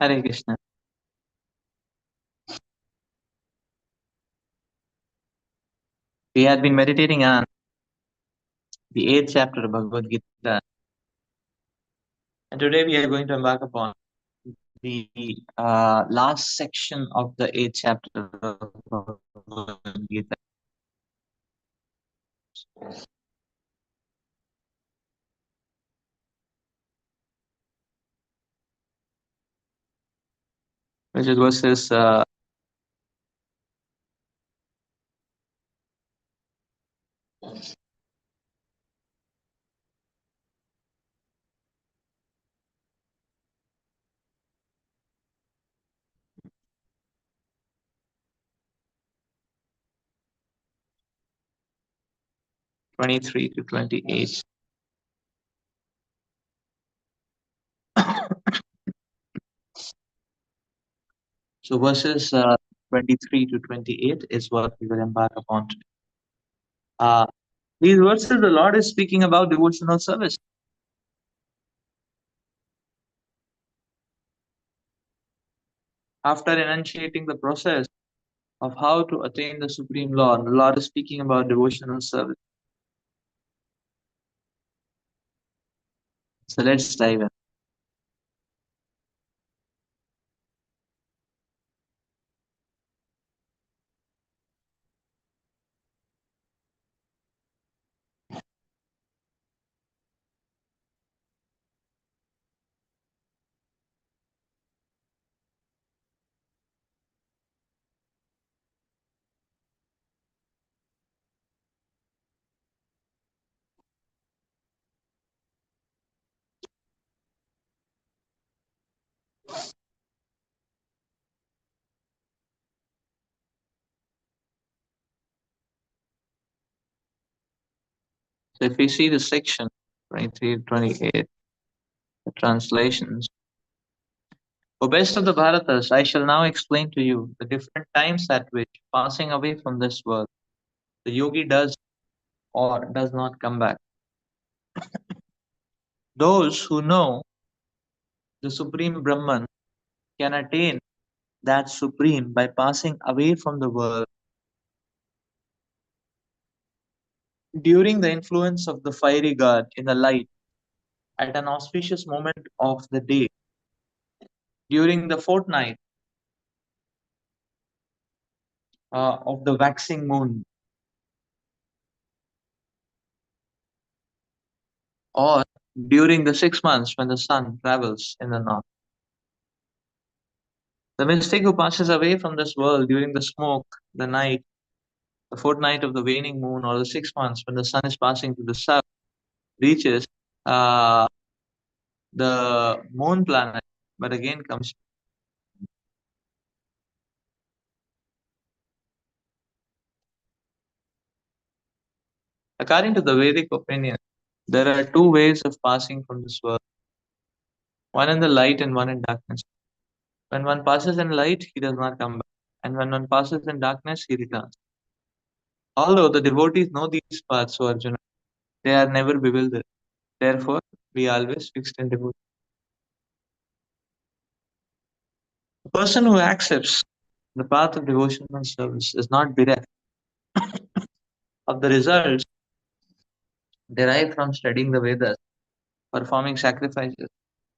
Hare Krishna. We had been meditating on the eighth chapter of Bhagavad Gita, and today we are going to embark upon the last section of the eighth chapter of Bhagavad Gita, which is verses 23 to 28. So verses 23 to 28 is what we will embark upon today. These verses, the Lord is speaking about devotional service. After enunciating the process of how to attain the Supreme Lord, the Lord is speaking about devotional service. So let's dive in. So if we see the section 23 to 28, the translations. O best of the Bharatas, I shall now explain to you the different times at which, passing away from this world, the yogi does or does not come back. Those who know the Supreme Brahman can attain that Supreme by passing away from the world during the influence of the fiery god in the light at an auspicious moment of the day, during the fortnight of the waxing moon, or during the 6 months when the sun travels in the north. The mystic who passes away from this world during the smoke, the night, the fortnight of the waning moon, or the 6 months when the sun is passing to the south, reaches uh, the moon planet, but again comes. According to the Vedic opinion, there are two ways of passing from this world, one in the light and one in darkness. When one passes in light, he does not come back, and when one passes in darkness, he returns. Although the devotees know these paths, so Arjuna, they are never bewildered. Therefore, be always fixed in devotion. The person who accepts the path of devotional service is not bereft of the results derived from studying the Vedas, performing sacrifices,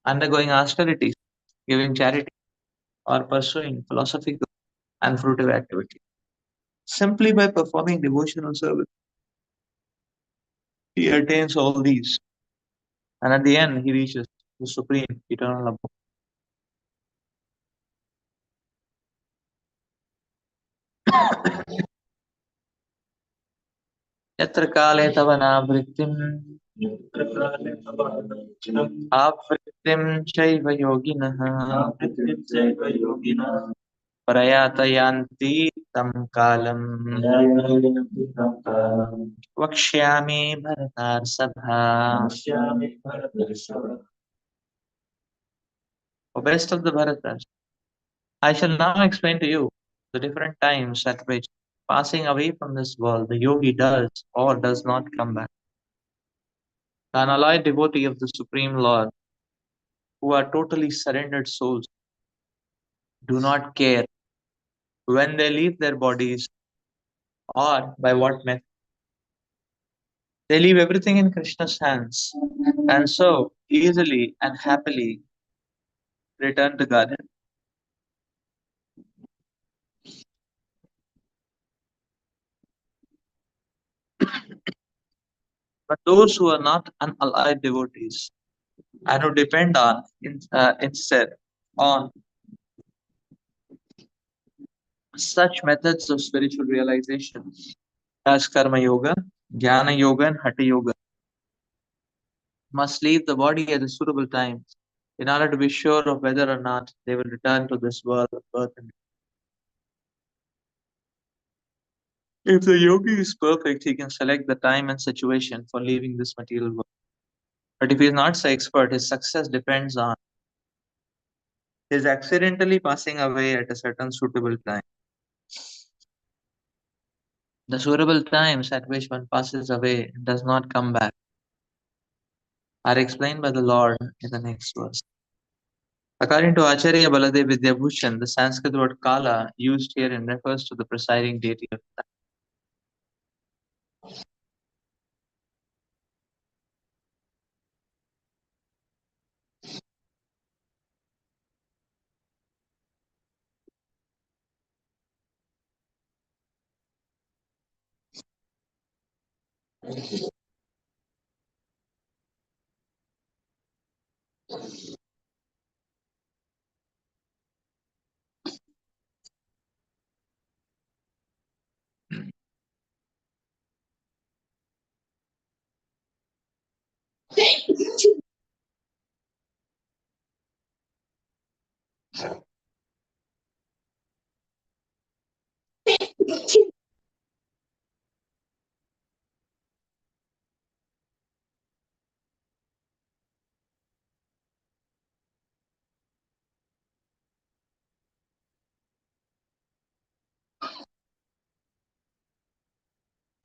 undergoing austerities, giving charity, or pursuing philosophical and fruitive activity. Simply by performing devotional service, he attains all these, and at the end, he reaches the supreme eternal abode. यत्र काले तव नावृत्तिम् आवृत्तिं चैव योगिनः प्रयातयान्ति तं कालम् वक्ष्यामि भरतार्षभा. O best of the Bharatas, I shall now explain to you the different times at which, passing away from this world, the yogi does or does not come back. The unalloyed devotee of the Supreme Lord, who are totally surrendered souls, do not care when they leave their bodies or by what method. They leave everything in Krishna's hands and so easily and happily return to Godhead. But those who are not unallied devotees and who depend instead on such methods of spiritual realization as Karma Yoga, Jnana Yoga, and Hatha Yoga must leave the body at a suitable time in order to be sure of whether or not they will return to this world of birth and death. If the yogi is perfect, he can select the time and situation for leaving this material world. But if he is not so expert, his success depends on his accidentally passing away at a certain suitable time. The suitable times at which one passes away and does not come back are explained by the Lord in the next verse. According to Acharya Baladev Vidyabhushan, the Sanskrit word Kala used here and refers to the presiding deity of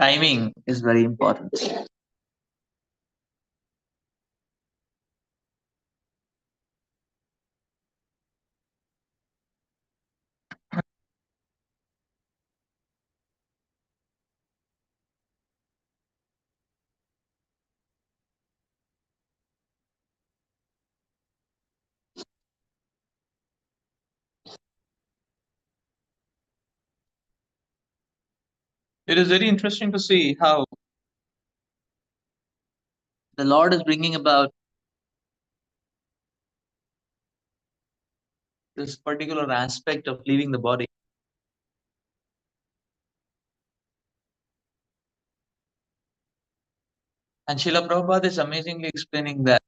timing is very important. It is very interesting to see how the Lord is bringing about this particular aspect of leaving the body. And Srila Prabhupada is amazingly explaining that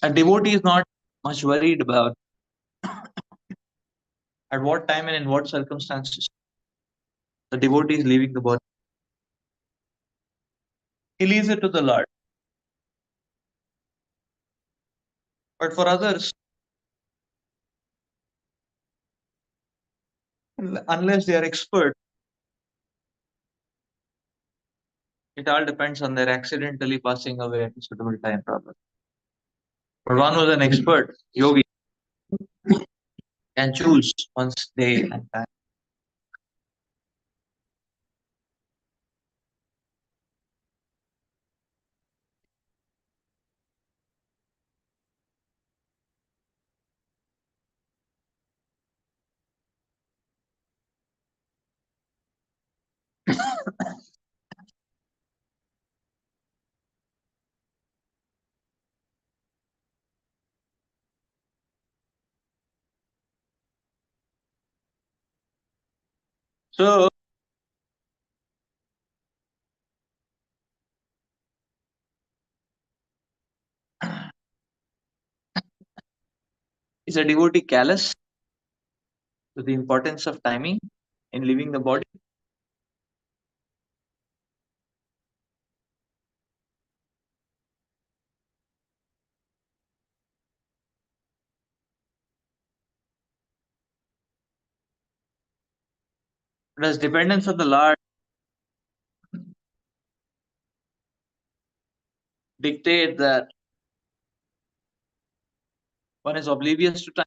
a devotee is not much worried about at what time and in what circumstances the devotee is leaving the body. He leaves it to the Lord. But for others, unless they are expert, it all depends on their accidentally passing away at a suitable time problem. But one who's an expert, yogi, can choose one's day and time. So, is a devotee callous to the importance of timing in leaving the body? Does dependence of the Lord dictate that One is oblivious to time.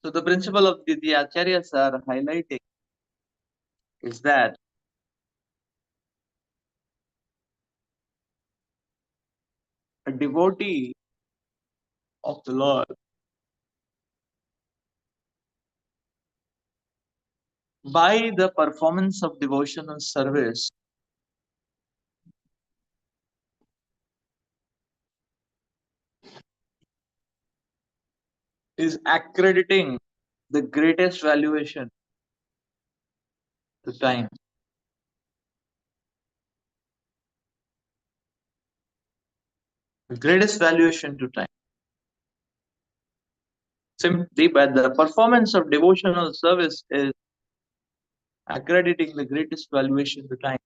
So the principle of the acharyas are highlighting is that a devotee of the Lord, by the performance of devotional service, is accrediting the greatest valuation to time. The greatest valuation to time. Simply by the performance of devotional service is accrediting the greatest valuation to time.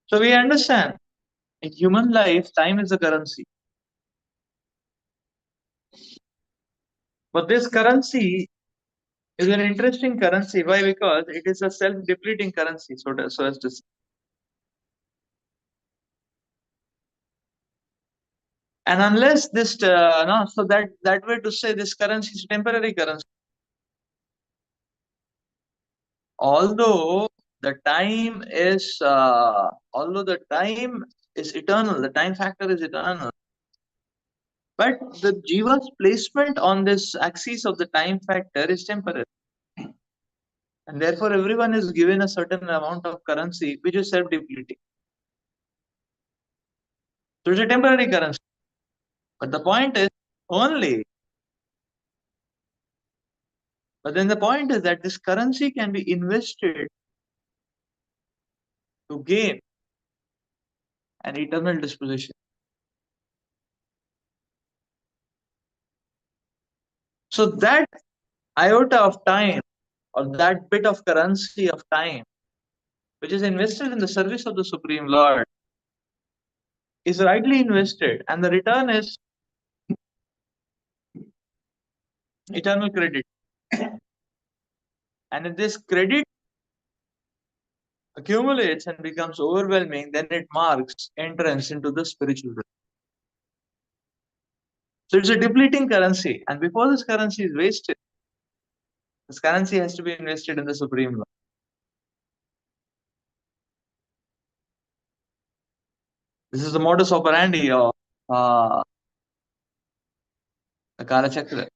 So we understand in human life, time is a currency. But this currency is an interesting currency. Why? Because it is a self-depleting currency, so as to say. And unless this, no, so that way to say this currency is temporary currency. Although although the time is eternal, the time factor is eternal. But the jiva's placement on this axis of the time factor is temporary. And therefore, everyone is given a certain amount of currency which is self depleting. So it's a temporary currency. But the point is only, but then the point is that this currency can be invested to gain an eternal disposition. So that iota of time or that bit of currency of time which is invested in the service of the Supreme Lord is rightly invested, and the return is eternal credit. And if this credit accumulates and becomes overwhelming, then it marks entrance into the spiritual realm. So it's a depleting currency, and before this currency is wasted, this currency has to be invested in the Supreme Lord. This is the modus operandi of the Kala Chakra.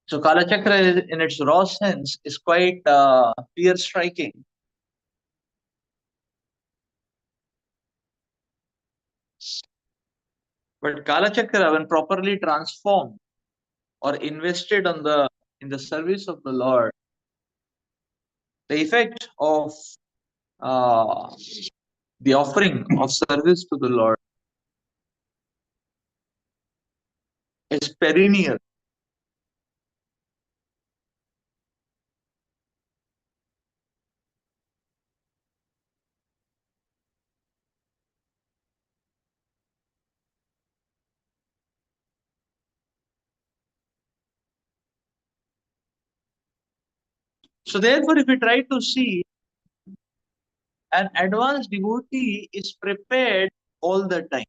So Kala Chakra in its raw sense is quite fear striking. But Kala Chakra, when properly transformed or invested in the service of the Lord, the effect of uh, the offering of service to the Lord is perennial. So therefore, if we try to see, an advanced devotee is prepared all the time.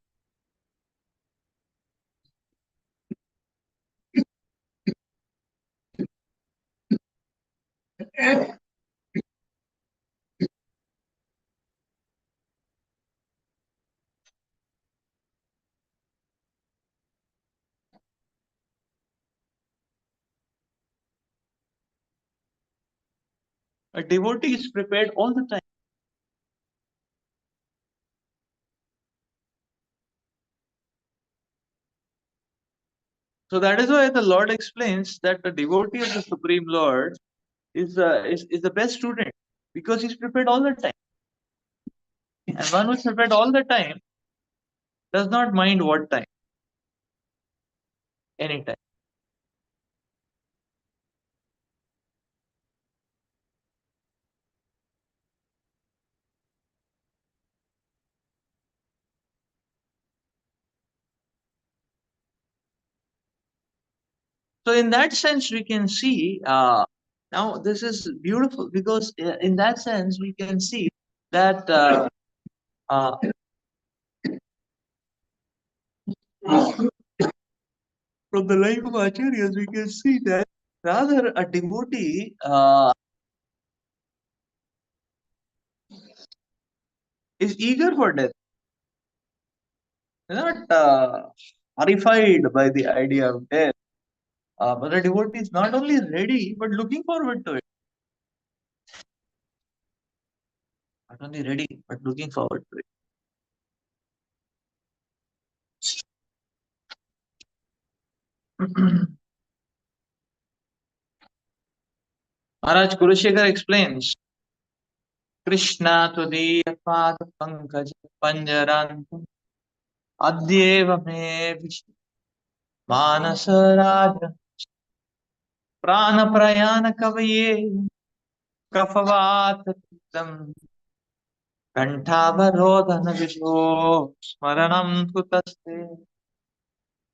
A devotee is prepared all the time. So that is why the Lord explains that the devotee of the Supreme Lord is the best student because he's prepared all the time. And one who's prepared all the time does not mind what time, anytime. So in that sense, we can see now this is beautiful because in that sense we can see that uh, from the life of acharyas we can see that rather a devotee is eager for death, not horrified by the idea of death. But a devotee is not only ready but looking forward to it. Not only ready but looking forward to it. Maharaj Kurushekar explains Krishna Tudīya Pāda Pankaja Panjarantam Adyeva Me Vishnu Manasaraja Prana Prayana Kavaye Kafavata Tam Kantavarodhana Visho Smaranam Kutaste.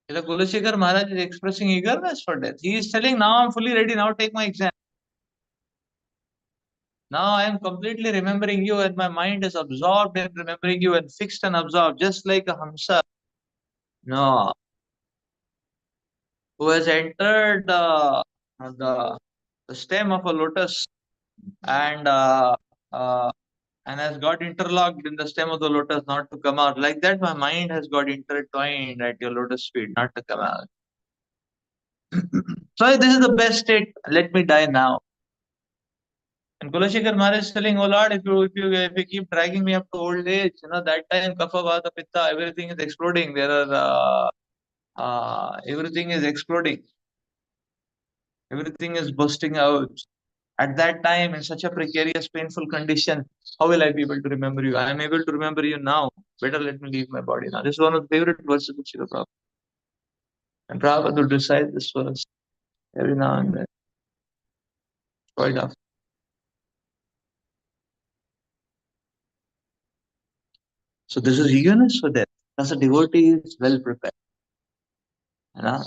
The Kulashekar Maharaj is expressing eagerness for death. He is telling, now I'm fully ready, now take my exam. Now I am completely remembering you and my mind is absorbed in remembering you and fixed and absorbed, just like a Hamsa. No, who has entered the stem of a lotus and uh, and has got interlocked in the stem of the lotus not to come out. Like that, my mind has got intertwined at your lotus feet, not to come out. So this is the best state. Let me die now. And Kulashekar Maharaj is telling, oh Lord, if you keep dragging me up to old age, that time kapha, vata, pitta, everything is exploding. Everything is exploding. Everything is bursting out. At that time, in such a precarious, painful condition, how will I be able to remember you? I am able to remember you now. Better let me leave my body now. This is one of the favorite verses of Srila Prabhupada. And Prabhupada would recite this verse every now and then, quite often. So this is eagerness for death. As a devotee is well prepared,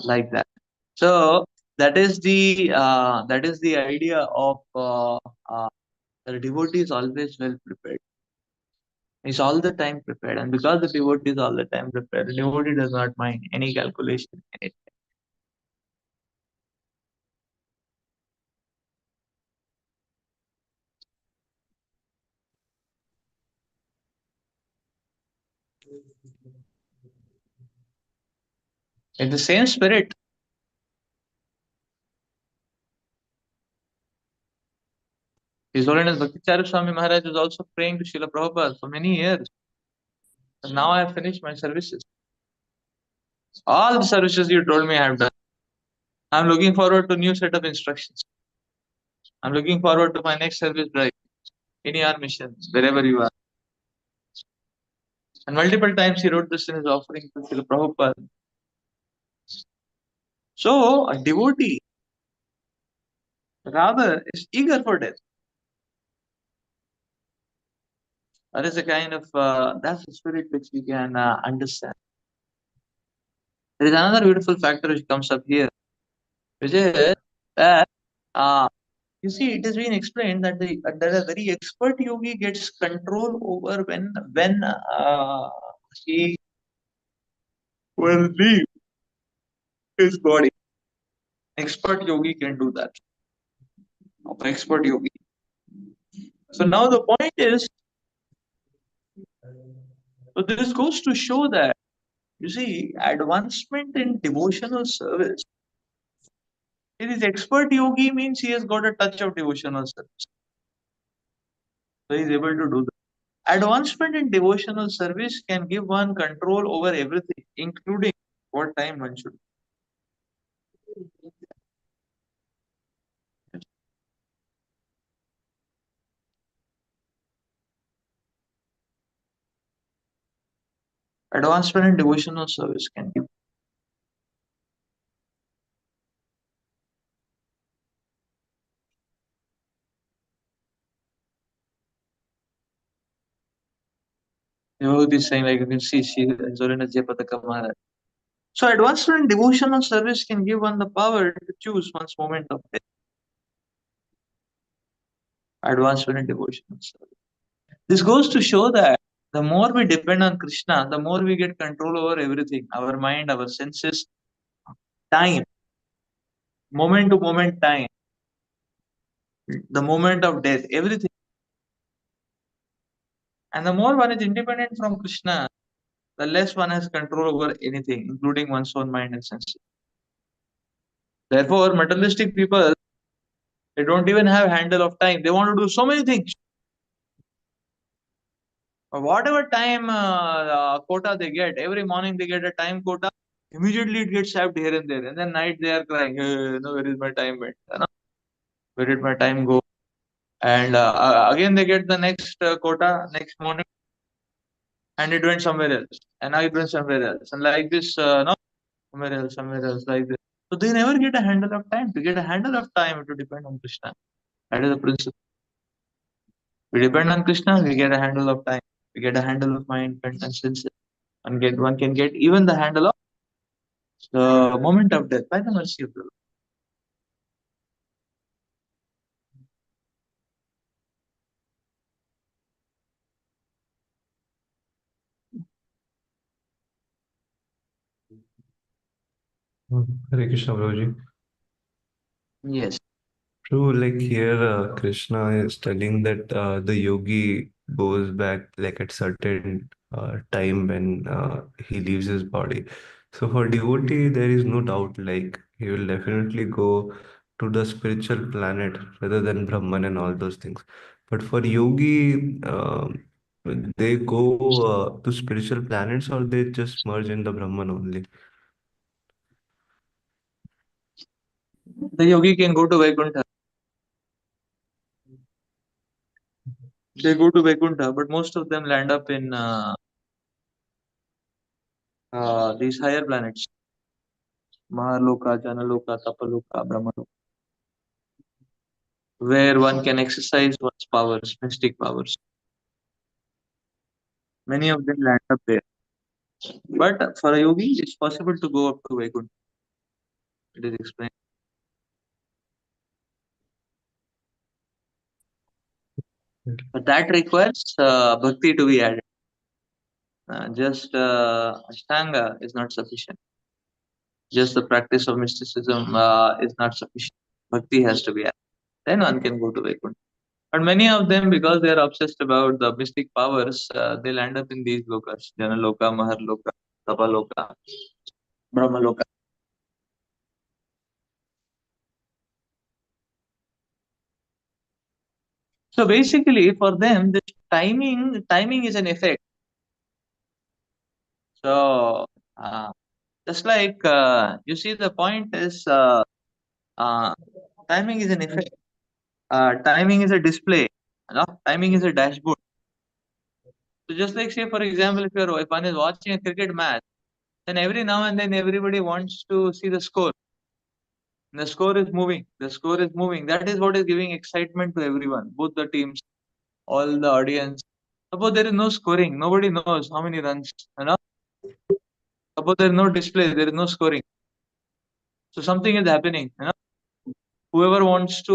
like that. So that is the idea of the devotee is always well prepared. He's all the time prepared, and because the devotee is all the time prepared, the devotee does not mind any calculation. In the same spirit, His Holiness Bhakti Swami Maharaj was also praying to Srila Prabhupada for many years. And now I have finished my services. All the services you told me I have done. I'm looking forward to new set of instructions. I'm looking forward to my next service drive in your missions, wherever you are. And multiple times he wrote this in his offering to Srila Prabhupada. So a devotee rather is eager for death. That is a kind of that's the spirit which we can understand. There is another beautiful factor which comes up here, which is that uh, you see, it has been explained that that a very expert yogi gets control over when he will leave his body. Expert yogi can do that. Expert yogi. So now the point is, so this goes to show that you see advancement in devotional service. It is expert yogi means he has got a touch of devotional service. So he is able to do that. Advancement in devotional service can give one control over everything, including what time one should. Advancement in devotional service can give devotee saying like you can see she Zorina Jepataka Maharaj. So advancement in devotional service can give one the power to choose one's moment of death. Advancement in devotional service. This goes to show that the more we depend on Krishna, the more we get control over everything, our mind, our senses, time, moment to moment time, the moment of death, everything. And the more one is independent from Krishna, the less one has control over anything, including one's own mind and senses. Therefore, materialistic people, they don't even have handle of time. They want to do so many things. Whatever time quota they get, every morning they get a time quota. Immediately it gets sapped here and there, and then night they are crying, no, where is my time went? Where did my time go? And again they get the next quota next morning, and it went somewhere else, and now it went somewhere else, and like this, no, somewhere else, like this. So they never get a handle of time. To get a handle of time, to depend on Krishna. That is the principle. We depend on Krishna, we get a handle of time. We get a handle of mind and senses. And get one can get even the handle of the moment of death by the mercy of the Lord. Hare Krishna, Prabhuji. Yes. True, like here, Krishna is telling that the yogi goes back like at certain time when he leaves his body. So for devotee, there is no doubt, like he will definitely go to the spiritual planet rather than Brahman and all those things. But for yogi, they go to spiritual planets or they just merge in the Brahman only. The yogi can go to Vaikuntha. They go to Vaikuntha, but most of them land up in these higher planets. Mahaloka, Janaloka, Tapaloka, Brahmaloka, where one can exercise one's powers, mystic powers. Many of them land up there. But for a yogi, it's possible to go up to Vaikuntha. It is explained. But that requires bhakti to be added. Just Ashtanga is not sufficient. Just the practice of mysticism is not sufficient. Bhakti has to be added. Then one can go to Vaikuntha. But many of them, because they are obsessed about the mystic powers, they land up in these lokas: Janaloka, Maharloka, Tapaloka, Brahmaloka. So basically, for them, the timing is an effect. So just like you see, the point is uh, timing is an effect. Timing is a display. Timing is a dashboard. So just like say, for example, if one is watching a cricket match, then every now and then everybody wants to see the score. The score is moving. The score is moving. That is what is giving excitement to everyone, both the teams, all the audience. Suppose there is no scoring, nobody knows how many runs. Suppose there is no display, there is no scoring. So something is happening. Whoever wants to,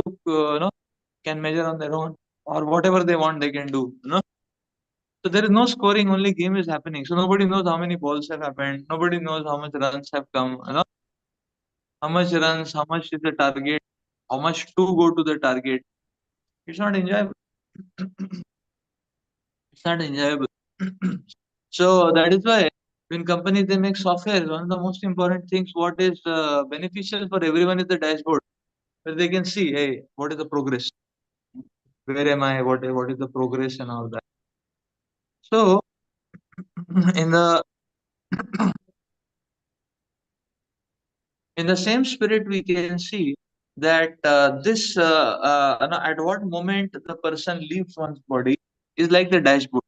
can measure on their own, or whatever they want, they can do. So there is no scoring, only game is happening. So nobody knows how many balls have happened. Nobody knows how much runs have come. How much runs, how much is the target, how much to go to the target. It's not enjoyable. It's not enjoyable. So that is why when companies they make software, one of the most important things what is beneficial for everyone is the dashboard where they can see, hey, what is the progress? Where am I? What is the progress and all that. So in the In the same spirit, we can see that at what moment the person leaves one's body is like the dashboard,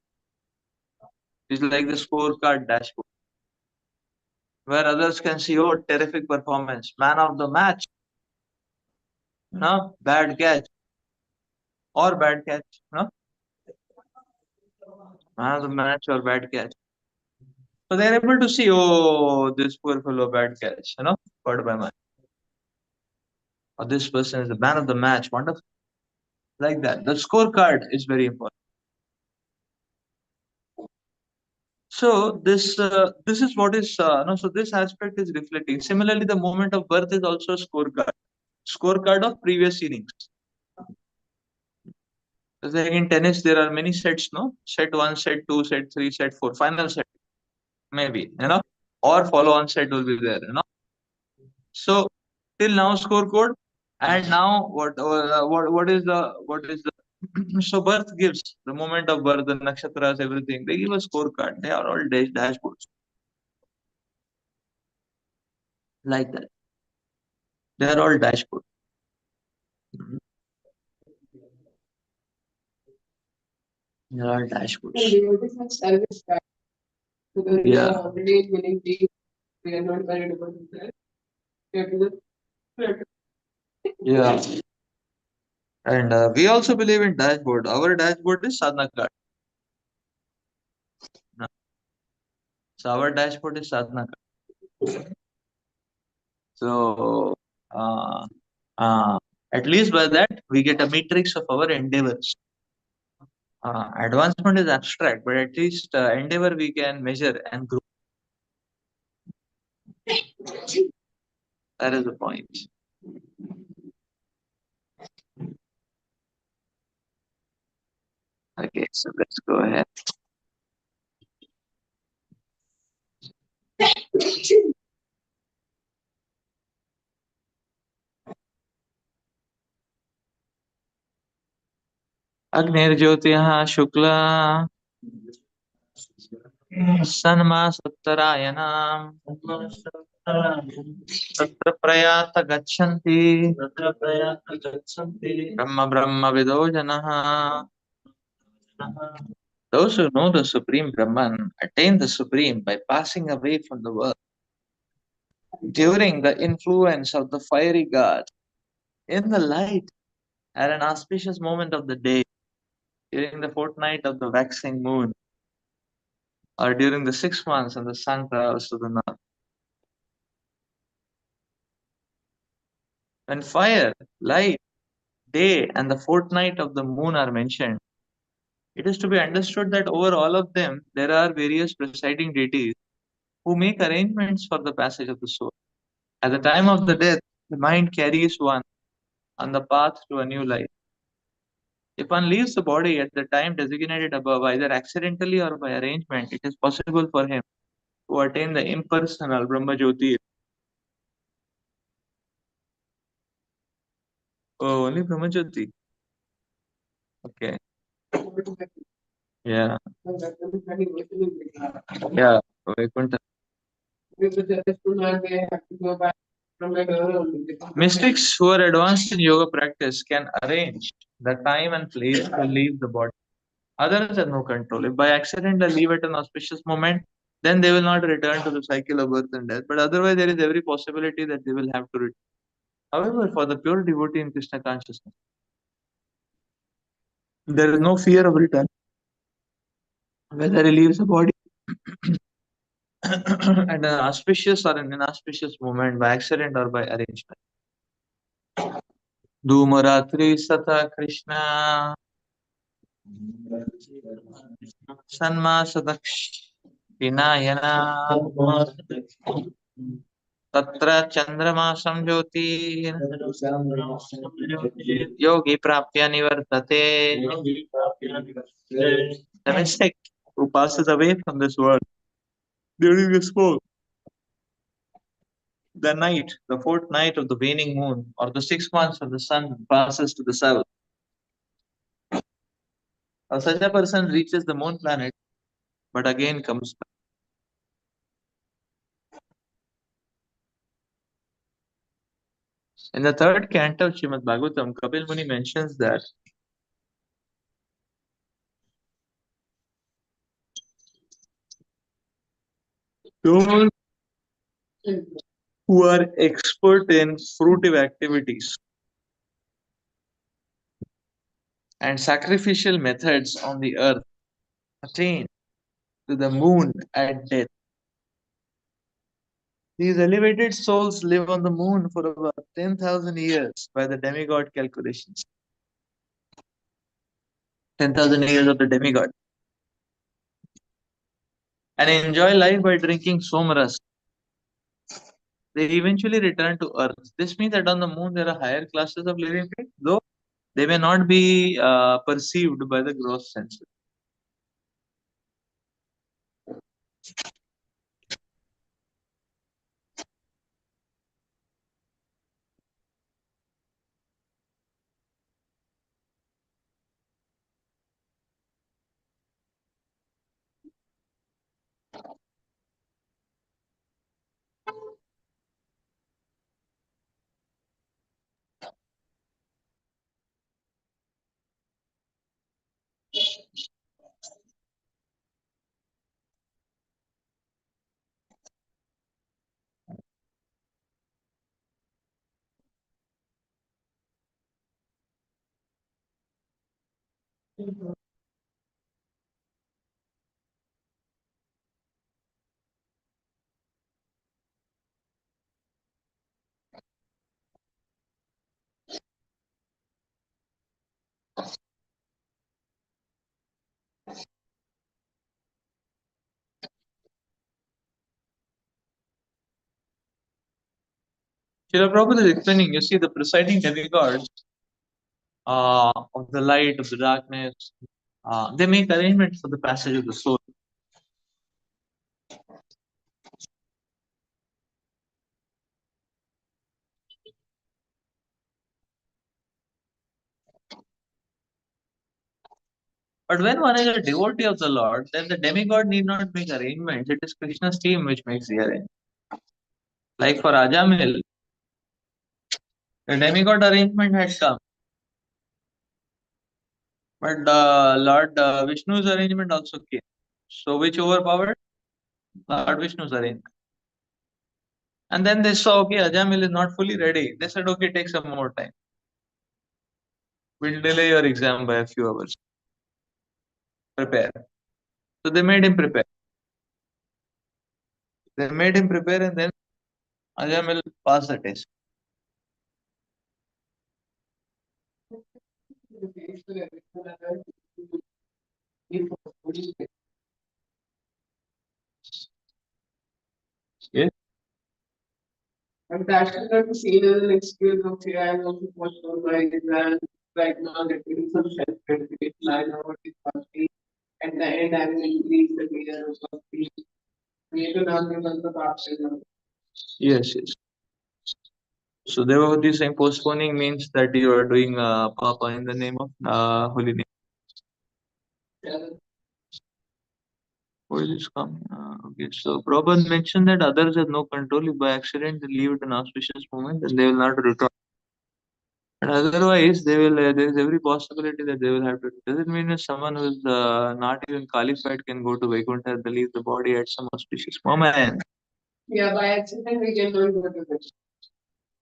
is like the scorecard dashboard, where others can see, oh, terrific performance, man of the match, no, bad catch or bad catch, no, man of the match or bad catch. So they're able to see, oh, this poor fellow bad catch, caught by man. Or this person is the man of the match, wonderful, like that. The scorecard is very important. So this is what is no. So this aspect is reflecting. Similarly, the moment of birth is also a scorecard of previous innings. Just like in tennis, there are many sets, no? Set one, set two, set three, set four, final set, maybe, or follow on set will be there. So till now scorecard, and now what is the so birth gives the moment of birth, the nakshatras, everything. They give a scorecard. They are all dashboards like that. They are all dashboards. They are all dashboards. Yeah. Yeah. And we also believe in dashboard. Our dashboard is sadhana card. So our dashboard is sadhana card. So uh, uh, at least by that we get a matrix of our endeavors. Advancement is abstract, but at least endeavor we can measure and grow. That is the point. Okay, so let's go ahead. अग्निर्ज्योतिः Shukla सन्मासोत्तरायणाम् तत्र प्रयात गच्छन्ति ब्रह्म ब्रह्मविदो जनः. Those who know the Supreme Brahman attain the Supreme by passing away from the world. During the influence of the fiery god, in the light, at an auspicious moment of the day, during the fortnight of the waxing moon, or during the 6 months when the sun travels to the north. When fire, light, day, and the fortnight of the moon are mentioned, it is to be understood that over all of them there are various presiding deities who make arrangements for the passage of the soul. At the time of the death, the mind carries one on the path to a new life. If one leaves the body at the time designated above, either accidentally or by arrangement, it is possible for him to attain the impersonal Brahma Jyoti. Oh, only Brahma Jyoti. Okay. Yeah. Yeah. Vaikuntha. Mystics who are advanced in yoga practice can arrange the time and place to leave the body. Others have no control. If by accident they leave at an auspicious moment, then they will not return to the cycle of birth and death. But otherwise, there is every possibility that they will have to return. However, for the pure devotee in Krishna consciousness, there is no fear of return, whether he leaves the body at an auspicious or an inauspicious moment, by accident or by arrangement. Dhumaratri Sata Krishna Sanmasadakshina तत्र चंद्रमासं ज्योति योगी प्राप्य निवर्तते. The mystic who passes away from this world during this smoke, the night, the fourth night of the waning moon, or the 6 months when the sun passes to the south. Such a person reaches the moon planet, but again comes back. In the third canto of Srimad Bhagavatam, Kapil Muni mentions that those who are expert in fruitive activities and sacrificial methods on the earth attain to the moon at death. These elevated souls live on the moon for about 10,000 years by the demigod calculations. 10,000 years of the demigod. And enjoy life by drinking somaras. They eventually return to earth. This means that on the moon there are higher classes of living beings, though they may not be perceived by the gross senses. Srila Prabhupada is explaining, you see, the presiding demigods of the light, of the darkness, they make arrangements for the passage of the soul. But when one is a devotee of the Lord, then the demigod need not make arrangements. It is Krishna's team which makes the arrangement. Like for Ajamil, the demigod arrangement had come, but Lord Vishnu's arrangement also came. So which overpowered? Lord Vishnu's arrangement. And then they saw, okay, Ajamil is not fully ready. They said, okay, take some more time. We'll delay your exam by a few hours. Prepare. So they made him prepare. They made him prepare, and then Ajamil passed the test. Yes. And that should not be seen as an excuse of, okay, I am also postponed my exam right now, getting some self gratification. I know what is costly. At the end, I will increase the fear of costly. Create an argument of option. Yes, yes. So Devavati saying postponing means that you are doing papa in the name of holy name. Where is this coming? Okay, so Prabhupada mentioned that others have no control. If by accident they leave at an auspicious moment, then they will not return. And otherwise, they will. There is every possibility that they will have to. Does it mean that someone who is not even qualified can go to Vaikuntha and leave the body at some auspicious moment? Yeah, by accident we can do it.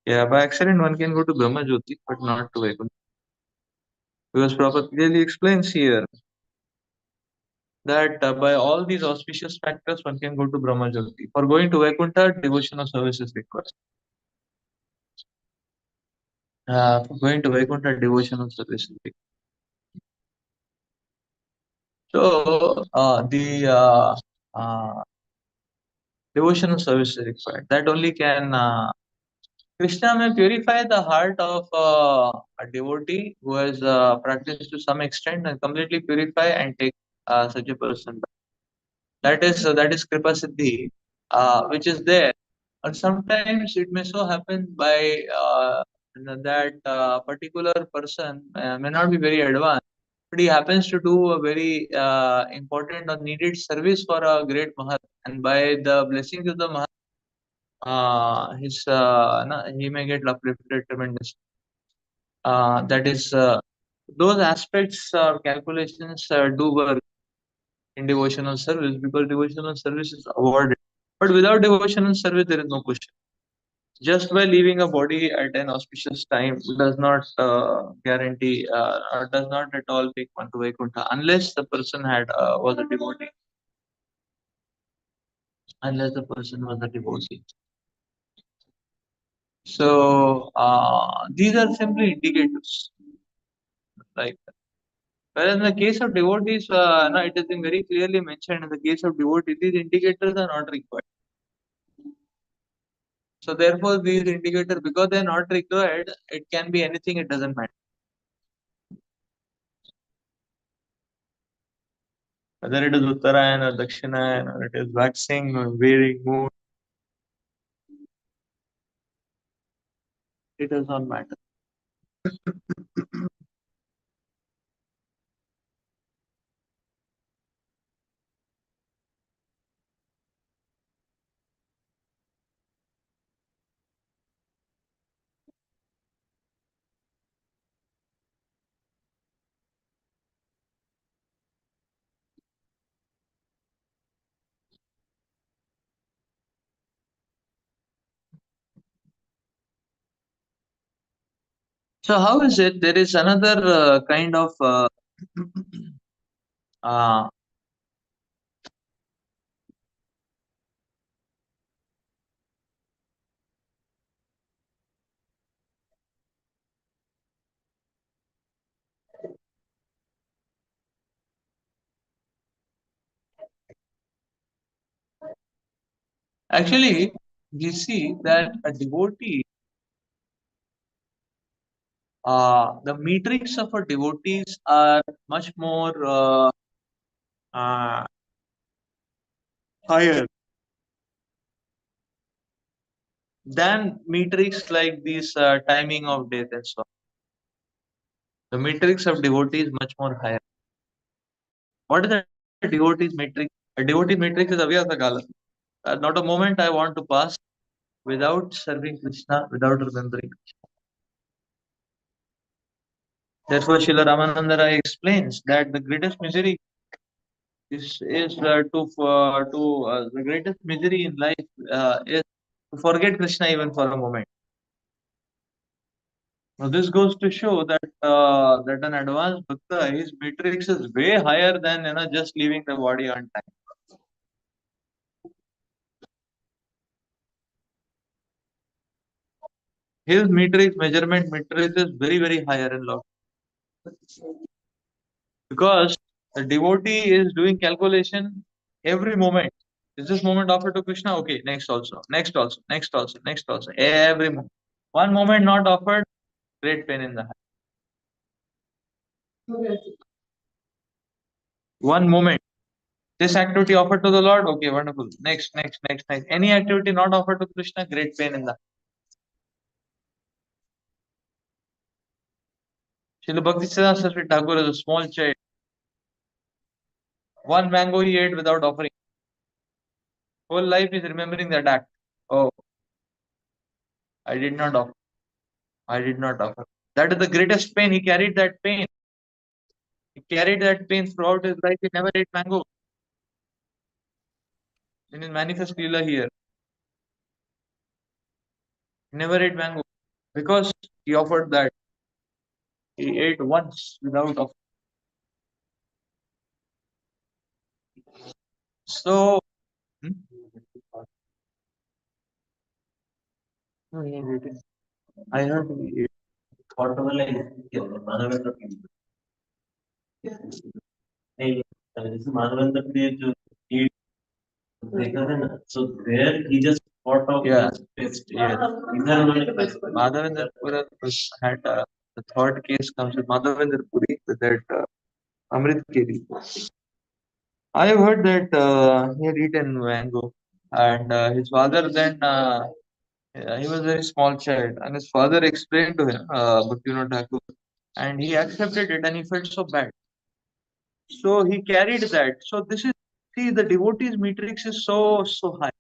Yeah, by accident one can go to Brahma Jyoti, but not to Vaikuntha. Because Prabhupada clearly explains here that by all these auspicious factors, one can go to Brahma Jyoti. For going to Vaikuntha, devotional service is required. For going to Vaikuntha, devotional service is required. So the devotional service is required. That only can Krishna may purify the heart of a devotee who has practiced to some extent and completely purify and take such a person back. That is Kripa Siddhi, which is there. And sometimes it may so happen by that particular person may not be very advanced, but he happens to do a very important or needed service for a great Mahat. And by the blessings of the Mahat, he may get uplifted tremendously. That is, those aspects or calculations do work in devotional service, because devotional service is awarded. But without devotional service, there is no question. Just by leaving a body at an auspicious time does not guarantee or does not at all take one to Vaikuntha, unless the person was a devotee. Unless the person was a devotee. So these are simply indicators. Like, whereas in the case of devotees, no, it has been very clearly mentioned. In the case of devotees, these indicators are not required. So therefore, these indicators, because they are not required, it can be anything. It doesn't matter. Whether it is Uttarayan or Dakshinayan, or it is waxing or wearing moon, it does not matter. So how is it? There is another kind of uh, actually, we see that a devotee, the metrics of a devotees are much more uh, higher than metrics like this timing of death and so on. The metrics of devotee is much more higher. What is a devotee's metric? A devotee's metric is avyasa kala. Not a moment I want to pass without serving Krishna, without remembering. Therefore, Srila Ramananda Rai explains that the greatest misery is the greatest misery in life is to forget Krishna even for a moment. Now, this goes to show that that an advanced bhakta, his matrix is way higher than just leaving the body on time. His matrix measurement matrix is very higher in love, because the devotee is doing calculation every moment. Is this moment offered to Krishna? Okay, next also, next also, next also, next also, every moment. One moment not offered, great pain in the heart. One moment. This activity offered to the Lord, okay, wonderful. Next, next, next, next. Any activity not offered to Krishna, great pain in the heart. Srila Bhakti Shastri Thakur is a small child. One mango he ate without offering. Whole life is remembering that act. Oh, I did not offer. I did not offer. That is the greatest pain. He carried that pain. He carried that pain throughout his life. He never ate mango. In his manifest lila here, he never ate mango because he offered that. He ate once without offering. So, hmm? No, he ate it. I heard he ate. So there he just thought of yes. Madhavendra Pura had the third case comes with Madhavendra Puri with that Amrit Keri. I have heard that he had eaten mango, and his father then he was a very small child, and his father explained to him Bhaktivinoda Thakur, and he accepted it, and he felt so bad. So he carried that. So this is, see, the devotee's matrix is so high.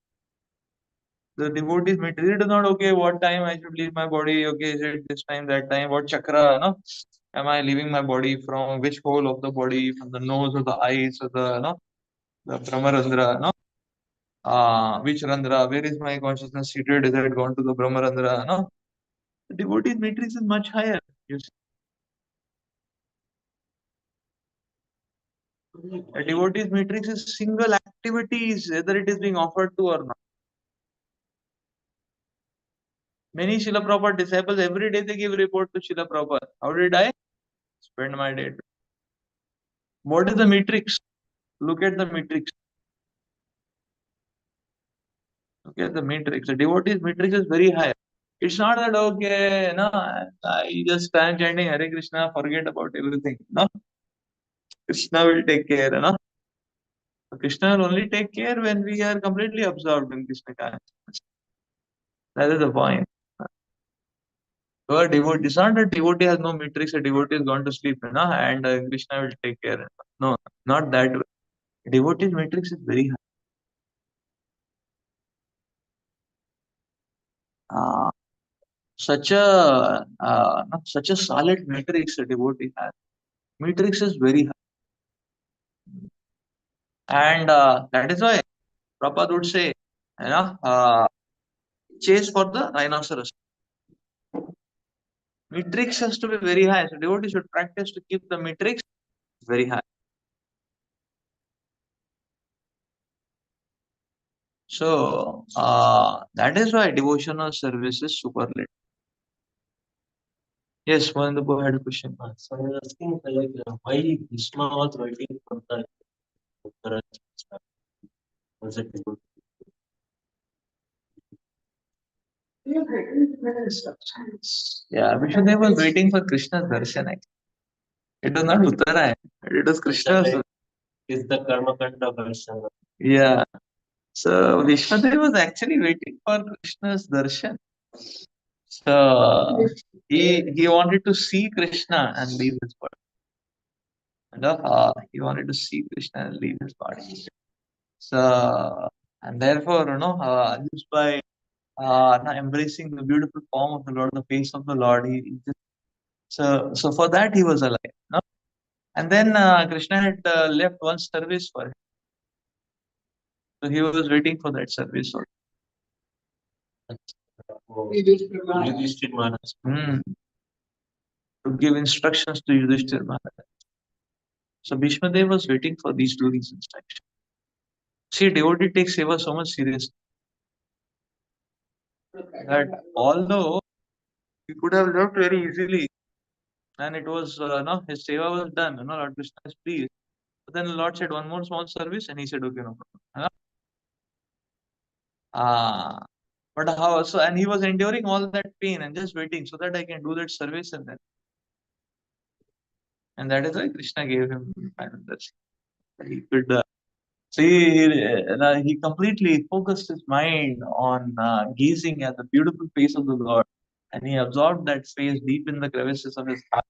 The devotee's matrix, it is not okay what time I should leave my body, okay, is it this time, that time, what chakra, no? Am I leaving my body from which hole of the body, from the nose or the eyes or the, no? The Brahmarandra, no? Which Randra, where is my consciousness seated? Is it gone to the Brahmarandra? No? The devotee's matrix is much higher. You see. A devotee's matrix is single activities, whether it is being offered to or not. Many Srila Prabhupada disciples, every day they give report to Srila Prabhupada. How did I spend my day? What is the matrix? Look at the matrix. Look at the matrix. The devotee's matrix is very high. It's not that okay, no, I just stand chanting Hare Krishna, forget about everything. No, Krishna will take care, no? Krishna will only take care when we are completely absorbed in Krishna consciousness. That is the point. So a devotee, it's not that devotee has no matrix, a devotee is gone to sleep, and Krishna will take care. No, not that way. Devotee's matrix is very high. Such a solid matrix a devotee has. Matrix is very high. And that is why Prabhupada would say, chase for the rhinoceros. Matrix has to be very high. So devotee should practice to keep the matrix very high. So that is why devotional service is superlative. Yes, one of the had a question. So I was asking why Krishna was waiting for the was it good? Yeah, Vishnudev was waiting for Krishna's darshan. Actually. It was not Uttarayan. It was Krishna's. Is the karma kanda version? Yeah. So Vishnudev was actually waiting for Krishna's darshan. So he wanted to see Krishna and leave his body. He wanted to see Krishna and leave his body. So and therefore, just by embracing the beautiful form of the Lord, the face of the Lord, he just, so for that he was alive. No? And then Krishna had left one service for him. So he was waiting for that service. Yudhishthir Maharaj. To give instructions to Yudhishthir Maharaj. So Bhishmadev was waiting for these two reasons. Actually. See, devotee takes seva so much seriously that although he could have left very easily, and it was his seva was done, Lord Krishna is pleased. But then the Lord said one more small service, and he said, okay, no problem. But how so? And he was enduring all that pain and just waiting so that I can do that service, and that is why Krishna gave him that he could. So he completely focused his mind on gazing at the beautiful face of the Lord, and he absorbed that face deep in the crevices of his heart,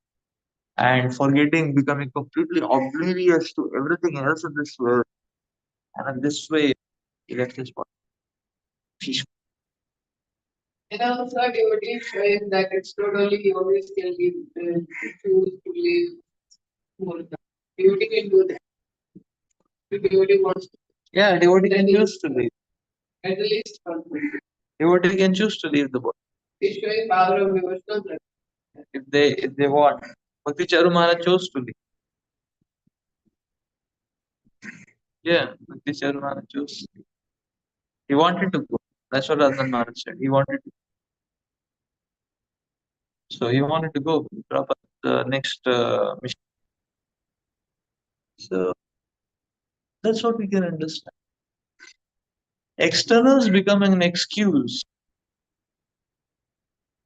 and forgetting, becoming completely oblivious to everything else in this world. And in this way, he left his body. And also, devotee says that it's not only yogis can choose to live more time. Devotee can do that. The devotee wants to. Yeah, devotee can choose to leave. At the least one. Devotee can choose to leave the body. It's showing power of devotional practice. If they want. Bhakti Charu Maharaj chose to leave. Yeah, Bhakti Charu Maharaj chose to leave. He wanted to go. That's what Radhan Maharaj said. He wanted to. So he wanted to go drop at the next mission. So that's what we can understand. Externals becoming an excuse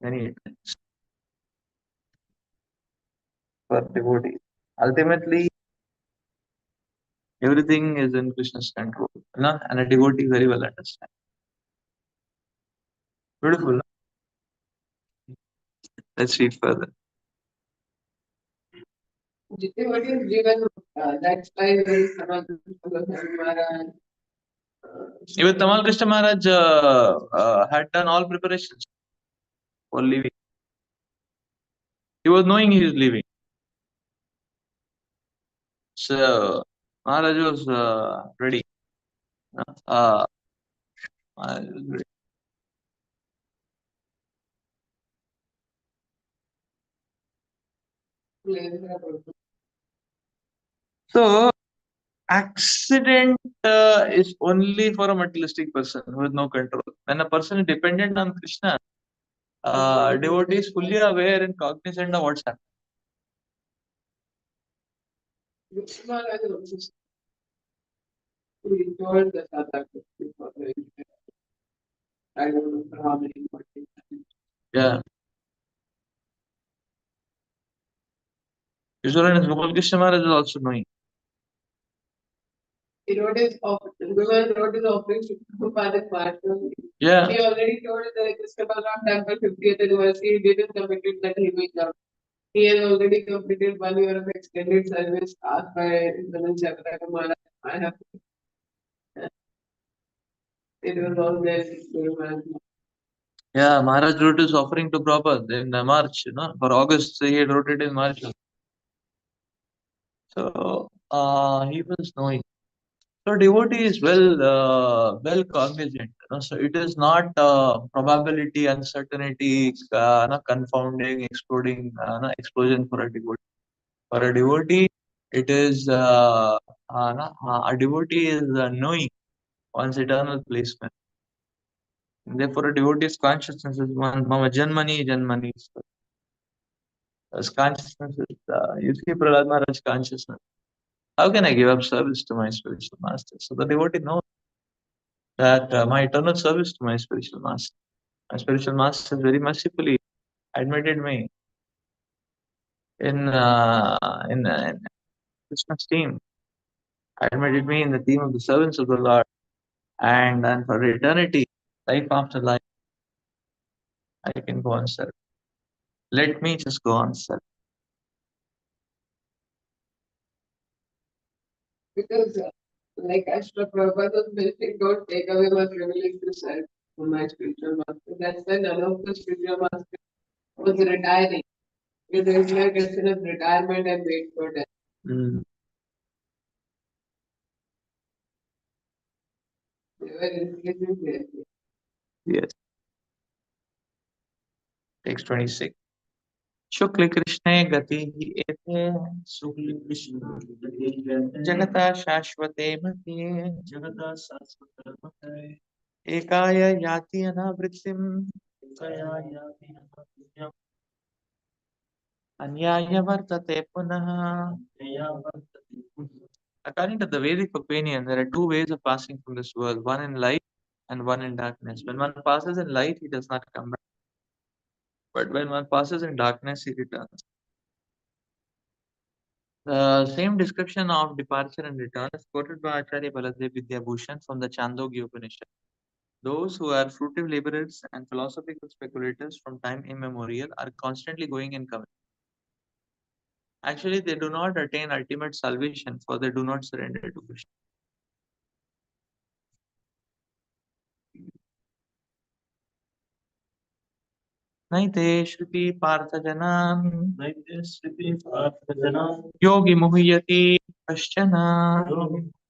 many times for devotees. Ultimately, everything is in Krishna's control. And a devotee very well understands. Beautiful. No? Let's read further. Devotee is given that's why there is Maharaj. Even Tamal Krishna Maharaj had done all preparations for leaving. He was knowing he is leaving. So Maharaj was ready. Uh, Maharaj was ready. So accident is only for a materialistic person who has no control. When a person is dependent on Krishna, devotee is fully aware and cognizant of what's happening. Which one I also we told the Sata before I don't know for how many more things. Yeah. Ishwaran is Gopal Krishna Maharaj is also knowing. He wrote his offering to Prabhupada Maharaj. Yeah. He already told the Krishna Balaram Temple 50th anniversary, he didn't committed that he will come. He has already completed 1 year of extended service asked by Vinod Chakraka Maharaj. I have it was all there. Yeah, Maharaj wrote his offering to Prabhupada in March, for August he had wrote it in March. So he was knowing. So devotee is well cognizant. So it is not probability, uncertainty, confounding, exploding, explosion for a devotee. For a devotee, it is a devotee is knowing one's eternal placement. And therefore, a devotee's consciousness is one mama janmani janmani. So his consciousness is you see Prahlad Maharaj consciousness. How can I give up service to my spiritual master? So the devotee knows that my eternal service to my spiritual master. My spiritual master very mercifully admitted me in Krishna's team, admitted me in the team of the servants of the Lord, and for eternity, life after life, I can go on serving. Let me just go on serving. Because like Ashra Prabhupada was mentioning, don't take away my privilege to serve from my spiritual master. That's why none of the spiritual master was retiring. Because there is no question of retirement and wait for death. Mm. They were increasing their Yes. Text 26. शुक्ल कृष्णे गति एते जगता शाश्वते मते जगता शाश्वतमते एकाय याति अनावृत्तिम् एकया याति अनावृत्तिम् अन्याय वर्तते पुनः. अन्यया वर्तते पुनः. According to the Vedic opinion, there are two ways of passing from this world, one in light and one in darkness. When one passes in light, he does not come back. But when one passes in darkness, he returns. The same description of departure and return is quoted by Acharya Baladev Vidyabhushan from the Chandogya Upanishad. Those who are fruitive laborers and philosophical speculators from time immemorial are constantly going and coming. Actually, they do not attain ultimate salvation, for they do not surrender to Krishna. नैते श्रुति पार्थजनान् नैते श्रुति पार्थजनान् योगी मुह्यति कश्चन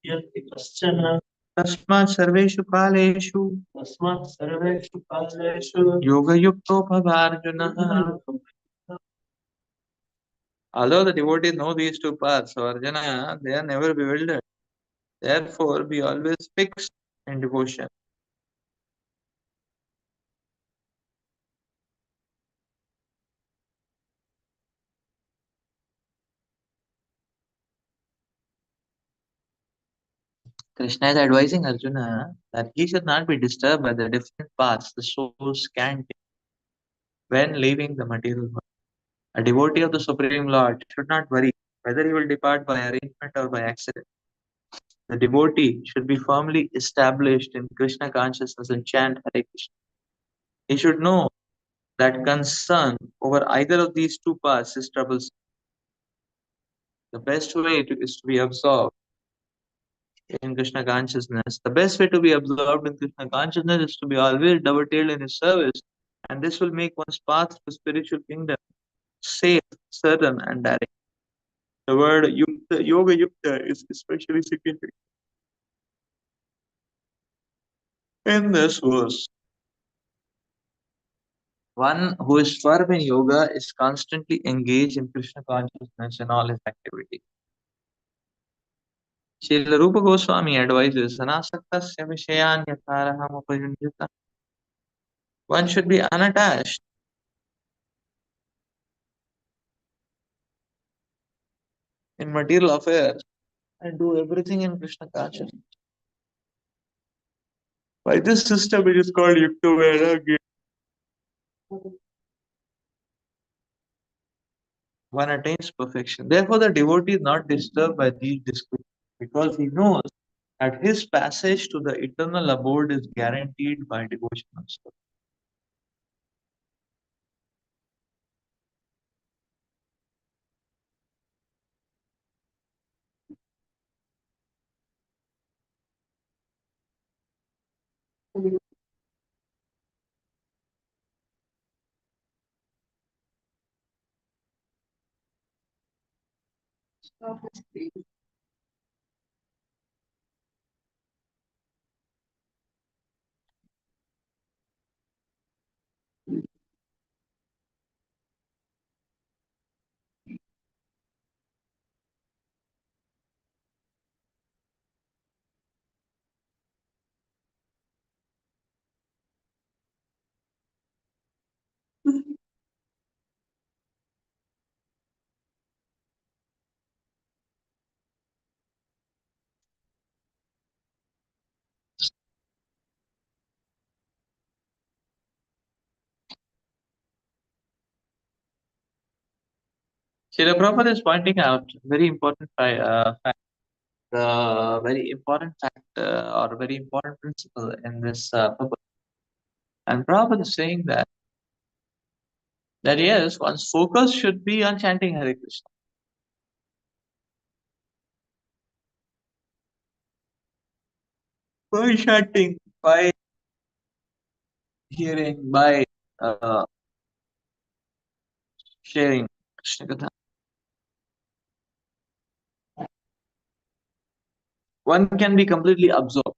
योगी कश्चन तस्मात् सर्वेषु कालेषु तस्मात् सर्वेषु कालेषु योगयुक्तो भवार्जुनः. Although the devotees know these two paths, so Arjuna, they are never bewildered. Therefore, be always fixed in devotion. Krishna is advising Arjuna that he should not be disturbed by the different paths the souls can take when leaving the material world. A devotee of the Supreme Lord should not worry whether he will depart by arrangement or by accident. The devotee should be firmly established in Krishna consciousness and chant Hare Krishna. He should know that concern over either of these two paths is troublesome. The best way is to be absorbed in Krishna consciousness. The best way to be absorbed in Krishna consciousness is to be always dovetailed in his service, and this will make one's path to spiritual kingdom safe, certain, and direct. The word yukta, yoga yukta is especially significant in this verse. One who is firm in yoga is constantly engaged in Krishna consciousness in all his activities. Srila Rupa Goswami advises, "Anasaktasya vishayan yataraham upayunjata." One should be unattached in material affairs and do everything in Krishna consciousness. By this system, it is called Yukta Vairagya. One attains perfection. Therefore, the devotee is not disturbed by these descriptions because he knows that his passage to the eternal abode is guaranteed by devotional service. Stop this, please. Srila Prabhupada is pointing out very important fact, very important fact or very important principle in this purpose. And Prabhupada is saying that yes, one's focus should be on chanting Hare Krishna. By chanting, by hearing, by uh, sharing Krishna Katha, one can be completely absorbed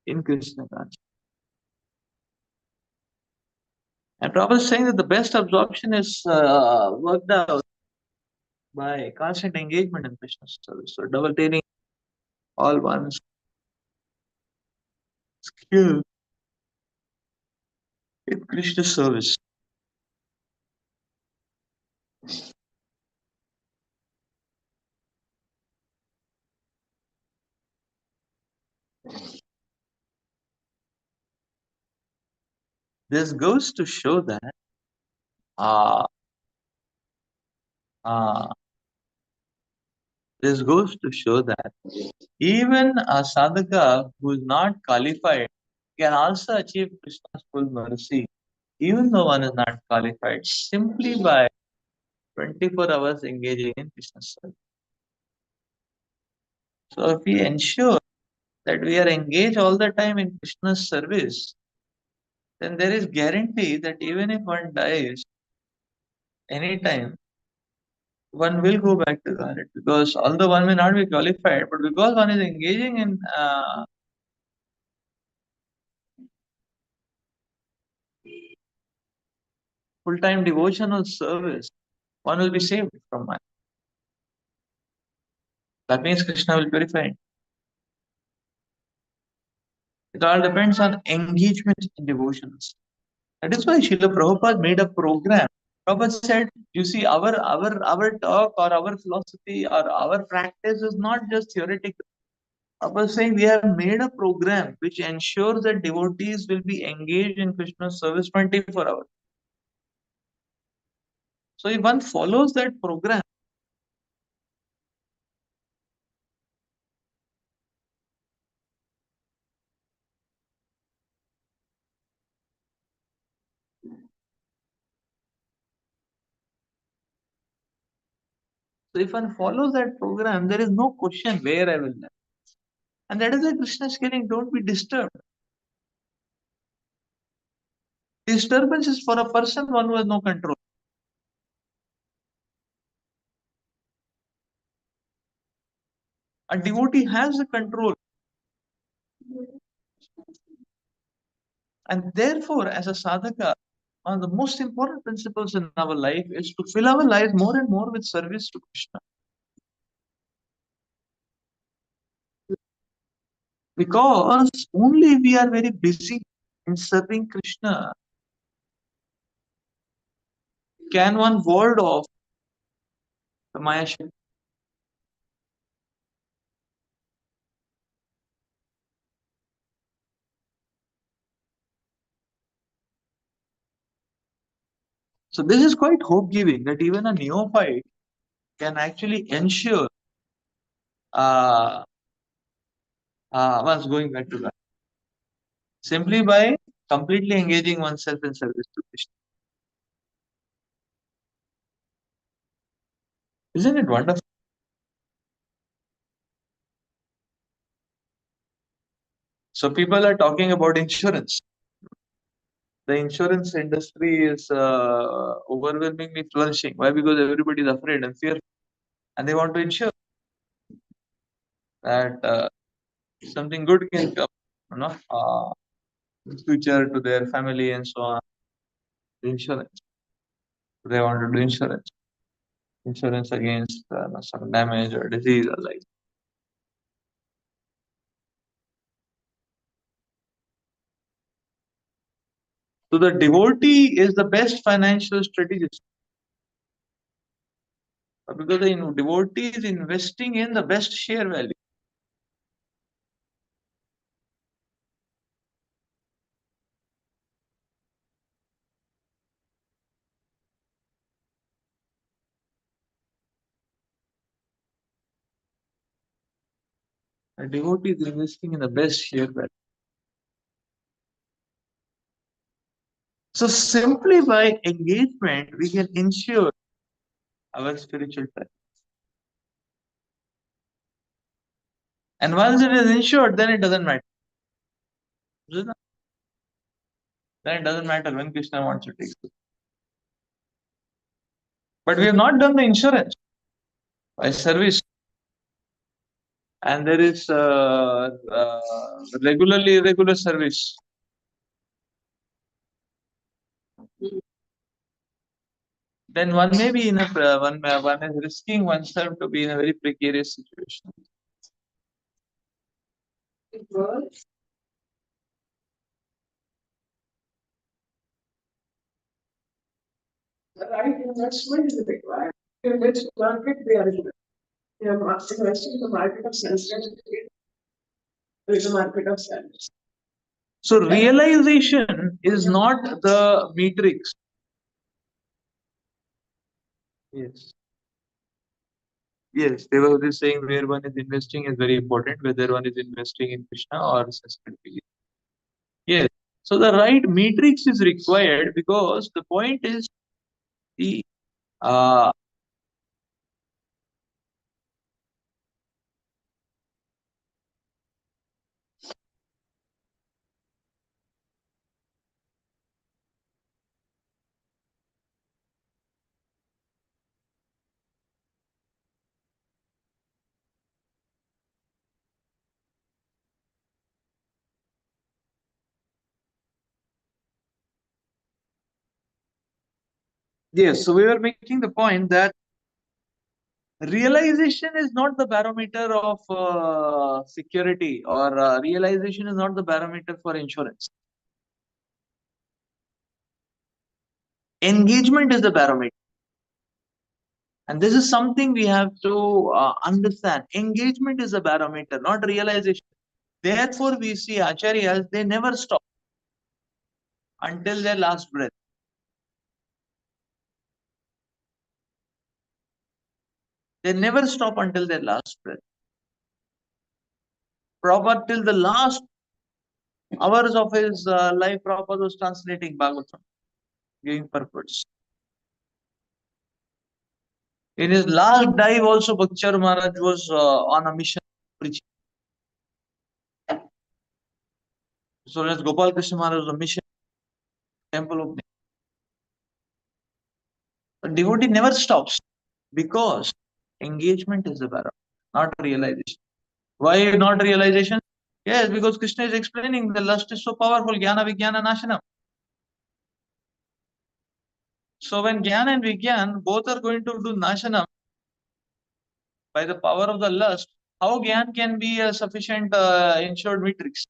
in Krishna consciousness. And Prabhupada is saying that the best absorption is worked out by constant engagement in Krishna service. So dovetailing all one's skill in Krishna service. This goes to show that uh, uh, this goes to show that even a sadhaka who is not qualified can also achieve Krishna's full mercy, even though one is not qualified, simply by 24 hours engaging in Krishna service. So if we ensure that we are engaged all the time in Krishna's service, then there is guarantee that even if one dies anytime, one will go back to God. Because although one may not be qualified, but because one is engaging in full-time devotional service, one will be saved from mine. That means Krishna will purify it. It all depends on engagement in devotions. That is why Srila Prabhupada made a program. Prabhupada said, you see, our talk or our philosophy or our practice is not just theoretical. Prabhupada is saying we have made a program which ensures that devotees will be engaged in Krishna's service 24 hours. So if one follows that program, So if one follows that program, there is no question where I will land. And that is why Krishna is telling, don't be disturbed. Disturbance is for a person, one who has no control. A devotee has the control. And therefore, as a sadhaka, one of the most important principles in our life is to fill our lives more and more with service to Krishna. Because only we are very busy in serving Krishna can one ward off the Maya Shakti. So this is quite hope giving that even a neophyte can actually ensure one's going back to God simply by completely engaging oneself in service to Krishna. Isn't it wonderful? So people are talking about insurance. The insurance industry is overwhelmingly flourishing. Why? Because everybody is afraid and fearful, and they want to ensure that something good can come, you know, in future to their family and so on. Insurance. They want to do insurance against some damage or disease or like. So the devotee is the best financial strategist because the devotee is investing in the best share value. A devotee is investing in the best share value. So simply by engagement, we can ensure our spiritual life. And once it is ensured, then it doesn't matter. Then it doesn't matter when Krishna wants to take it. But we have not done the insurance by service. And there is regularly irregular service. Then one may be in a one is risking oneself to be in a very precarious situation. Because the right investment is required. In which market they are in. They are investing in the market of sensitivity. There is a market of sense. So realization is not the matrix. Yes. Yes, they were just saying where one is investing is very important, whether one is investing in Krishna or sensitivity. Yes. So the right matrix is required because the point is the uh, yes. So we were making the point that realization is not the barometer of security, or realization is not the barometer for insurance. Engagement is the barometer. And this is something we have to understand. Engagement is a barometer, not realization. Therefore, we see acharyas, they never stop until their last breath. They never stop until their last breath. Prabhupada, till the last hours of his life, Prabhupada was translating Bhagavatam, giving purpose. In his last dive also, Bhakti Maharaj was on a mission preaching. So as Gopal Krishna Maharaj was a mission temple opening. The devotee never stops because engagement is the paramount, not realization. Why not realization? Yes, because Krishna is explaining the lust is so powerful, Jnana Vijnana Nashanam. So when Jnana and Vijnana both are going to do Nashanam by the power of the lust, how Jnana can be a sufficient ensured matrix?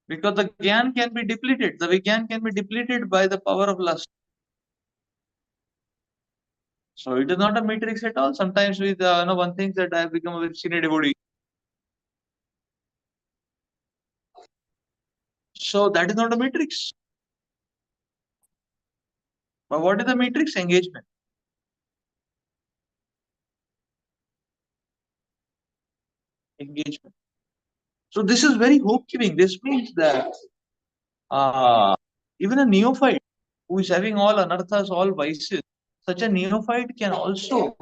Because the Jnana can be depleted, the Vijnana can be depleted by the power of lust. So it is not a matrix at all. Sometimes with one thinks that I have become a very senior devotee. So that is not a matrix. But what is the matrix? Engagement. Engagement. So this is very hope giving. This means that even a neophyte who is having all anarthas, all vices, such a neophyte can also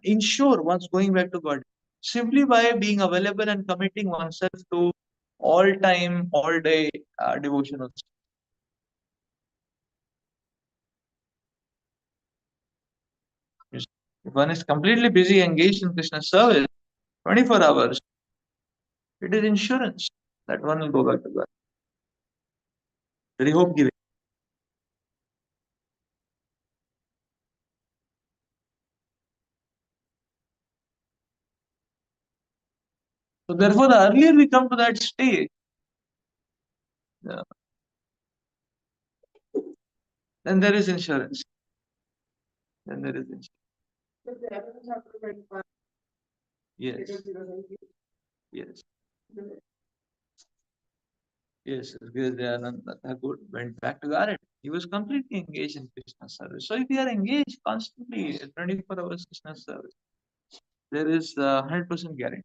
ensure one's going back to God simply by being available and committing oneself to all time, all day devotional. If one is completely busy engaged in Krishna service, 24 hours, it is insurance that one will go back to God. Very hope giving. So therefore, the earlier we come to that stage, uh, then there is insurance. Then there is insurance. But the other chapter went by Yes, because he was engaged. yes, yes. Because Dayananda Thakur went back to Garden. He was completely engaged in Krishna service. So if we are engaged constantly, 24 hours Krishna service, there is 100% guarantee.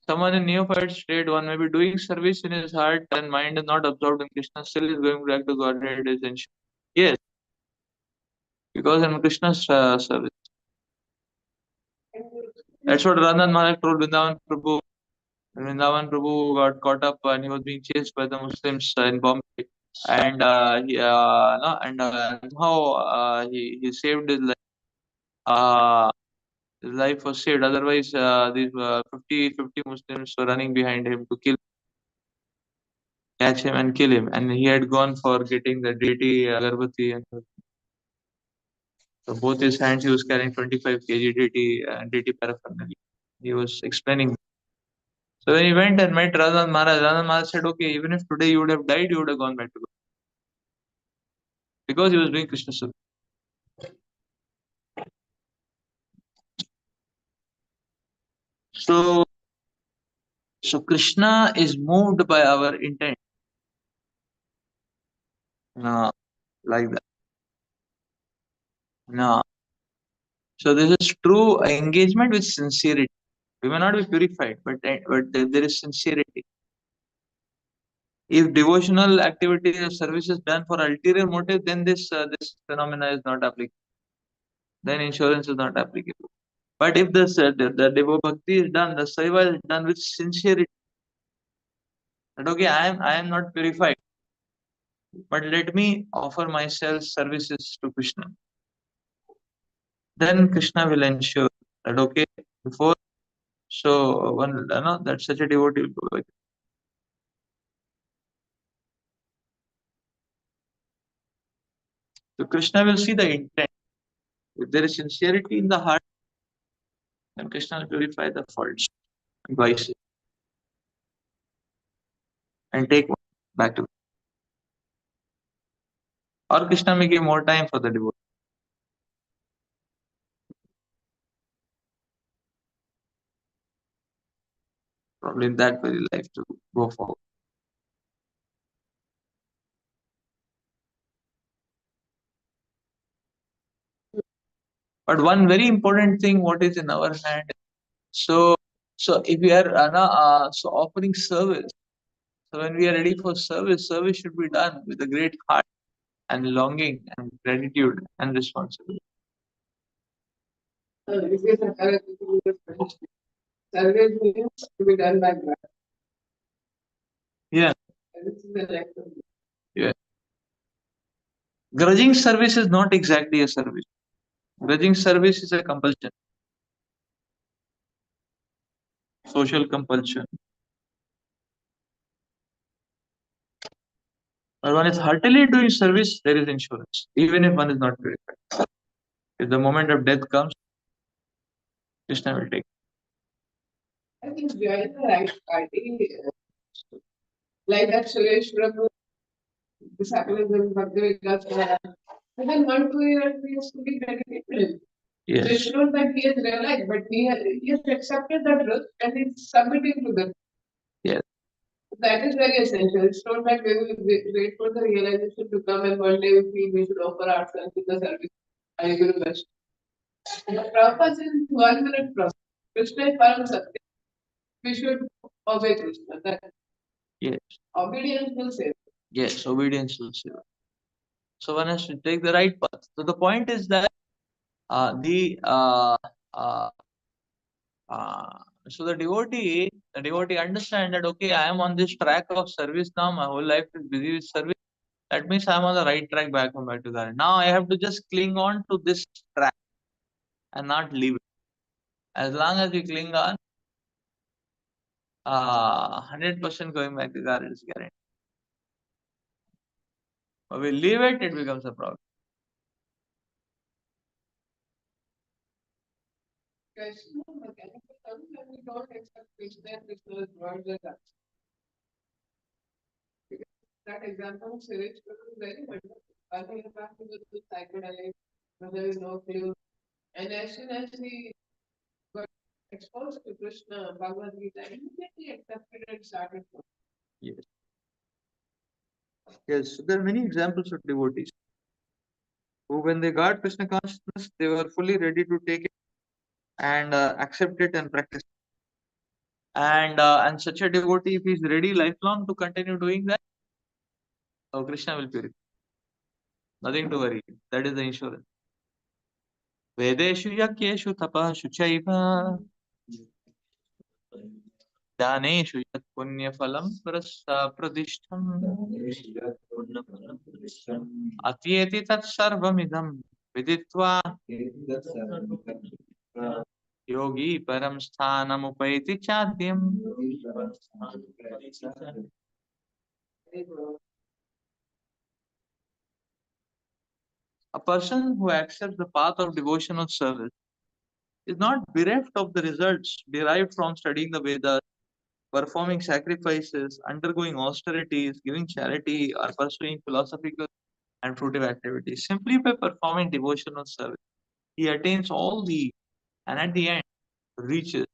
Someone in neophyte state, one may be doing service in his heart and mind is not absorbed in Krishna, still is going back to Godhead is ensured. Yes, because in Krishna's service. That's what Ranjan Maharaj told Vrindavan Prabhu. Vrindavan Prabhu got caught up and he was being chased by the Muslims in Bombay. And no, and somehow he saved his life. His life was saved. Otherwise, these 50 Muslims were running behind him to catch him and kill him. And he had gone for getting the deity Agarbati. And so both his hands he was carrying 25 kg deity paraphernalia. He was explaining. So when he went and met Radhan Maharaj said, okay, even if today you would have died, you would have gone back to God. Because he was doing Krishna service. So, so Krishna is moved by our intent. No, like that. No. So this is true engagement with sincerity. We may not be purified, but there is sincerity. If devotional activity or service is done for ulterior motive, then this phenomena is not applicable. Then insurance is not applicable. But if the devo bhakti is done, the seva is done with sincerity, that okay, I am not purified, but let me offer myself services to Krishna. Then Krishna will ensure that okay, before so one that such a devotee will go back. So Krishna will see the intent. If there is sincerity in the heart, then Krishna will purify the faults and vices and take one back to. Or Krishna may give more time for the devotee. probably in that very life to go forward. But one very important thing, what is in our hand. So, if we are offering service. So when we are ready for service, service should be done with a great heart and longing and gratitude and responsibility. If you compare it to the French, service means to be done by God. Yeah, And this is the like of yeah. Grudging service is not exactly a service. Grudging service is a compulsion, social compulsion. But one is heartily doing service, there is insurance, even if one is not verified. If the moment of death comes, Krishna will take. I think join the right party, like that Suresh Prabhu, disciple in Bhakti Shastri. Within 1 2 years, he has to be dedicated. Yes. It's not that he has realized, but he has accepted the truth and he's submitting to them. Yes. That is very essential. It's not that we will wait for the realization to come and one day we should offer ourselves in the service. I agree with that. The purpose is 1 minute process. Krishna is Param Satya. We should obey Krishna. That Yes. obedience will save. Yes, obedience will save. So one has to take the right path. So the point is that the so the devotee understand that okay, I am on this track of service now. My whole life is busy with service. That means I am on the right track back home back to that. Now I have to just cling on to this track and not leave it. As long as we cling on, 100% going back to God is guaranteed. But we leave it, it becomes a problem. Krishna mechanical terms and we don't accept Krishna and Krishna's words as us. That example of Suresh Prabhu is very wonderful. While he interacted with the psychedelic, there is no clue. And as soon as he got exposed to Krishna, Bhagavad Gita, immediately accepted and started. Yes. Yes, so there are many examples of devotees who, when they got Krishna consciousness, they were fully ready to take it and accept it and practice. And such a devotee, if he is ready lifelong to continue doing that, so Krishna will purify. Nothing to worry. That is the insurance. Vedeshu yakyeshu tapashu chaiva daneshu yat punya phalam pradishtam atyeti tat sarvamidam viditva yogi param sthanam upaiti chadyam. A person who accepts the path of devotional service is not bereft of the results derived from studying the Vedas, performing sacrifices, undergoing austerities, giving charity, or pursuing philosophical and fruitive activities. Simply by performing devotional service, he attains all these and at the end reaches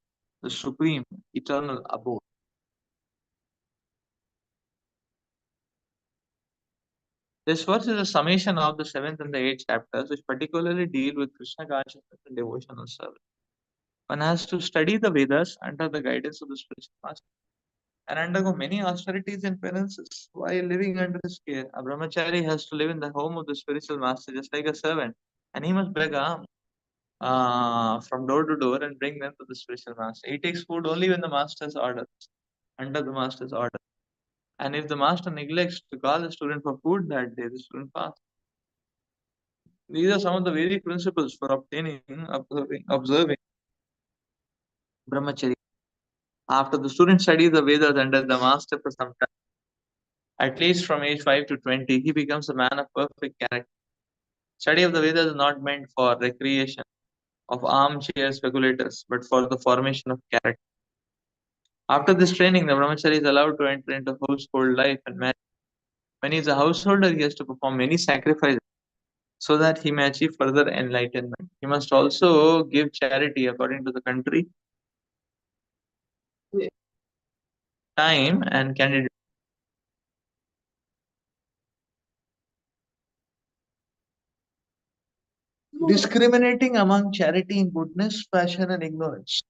the supreme eternal abode. This verse is a summation of the 7th and the 8th chapters, which particularly deal with Krishna consciousness and devotional service. One has to study the Vedas under the guidance of the spiritual master and undergo many austerities and penances while living under his care. A brahmachari has to live in the home of the spiritual master just like a servant, and he must beg alms from door to door and bring them to the spiritual master. He takes food only when the master's orders, under the master's order. And if the master neglects to call the student for food that day, the student fasts. These are some of the Vedic principles for observing brahmacharya. After the student studies the Vedas under the master for some time, at least from age 5 to 20, he becomes a man of perfect character. Study of the Vedas is not meant for recreation of armchair speculators, but for the formation of character. After this training, the brahmachari is allowed to enter into household life and marriage. When he is a householder, he has to perform many sacrifices so that he may achieve further enlightenment. He must also give charity according to the country. time and candidate. Discriminating among charity and goodness, passion and ignorance.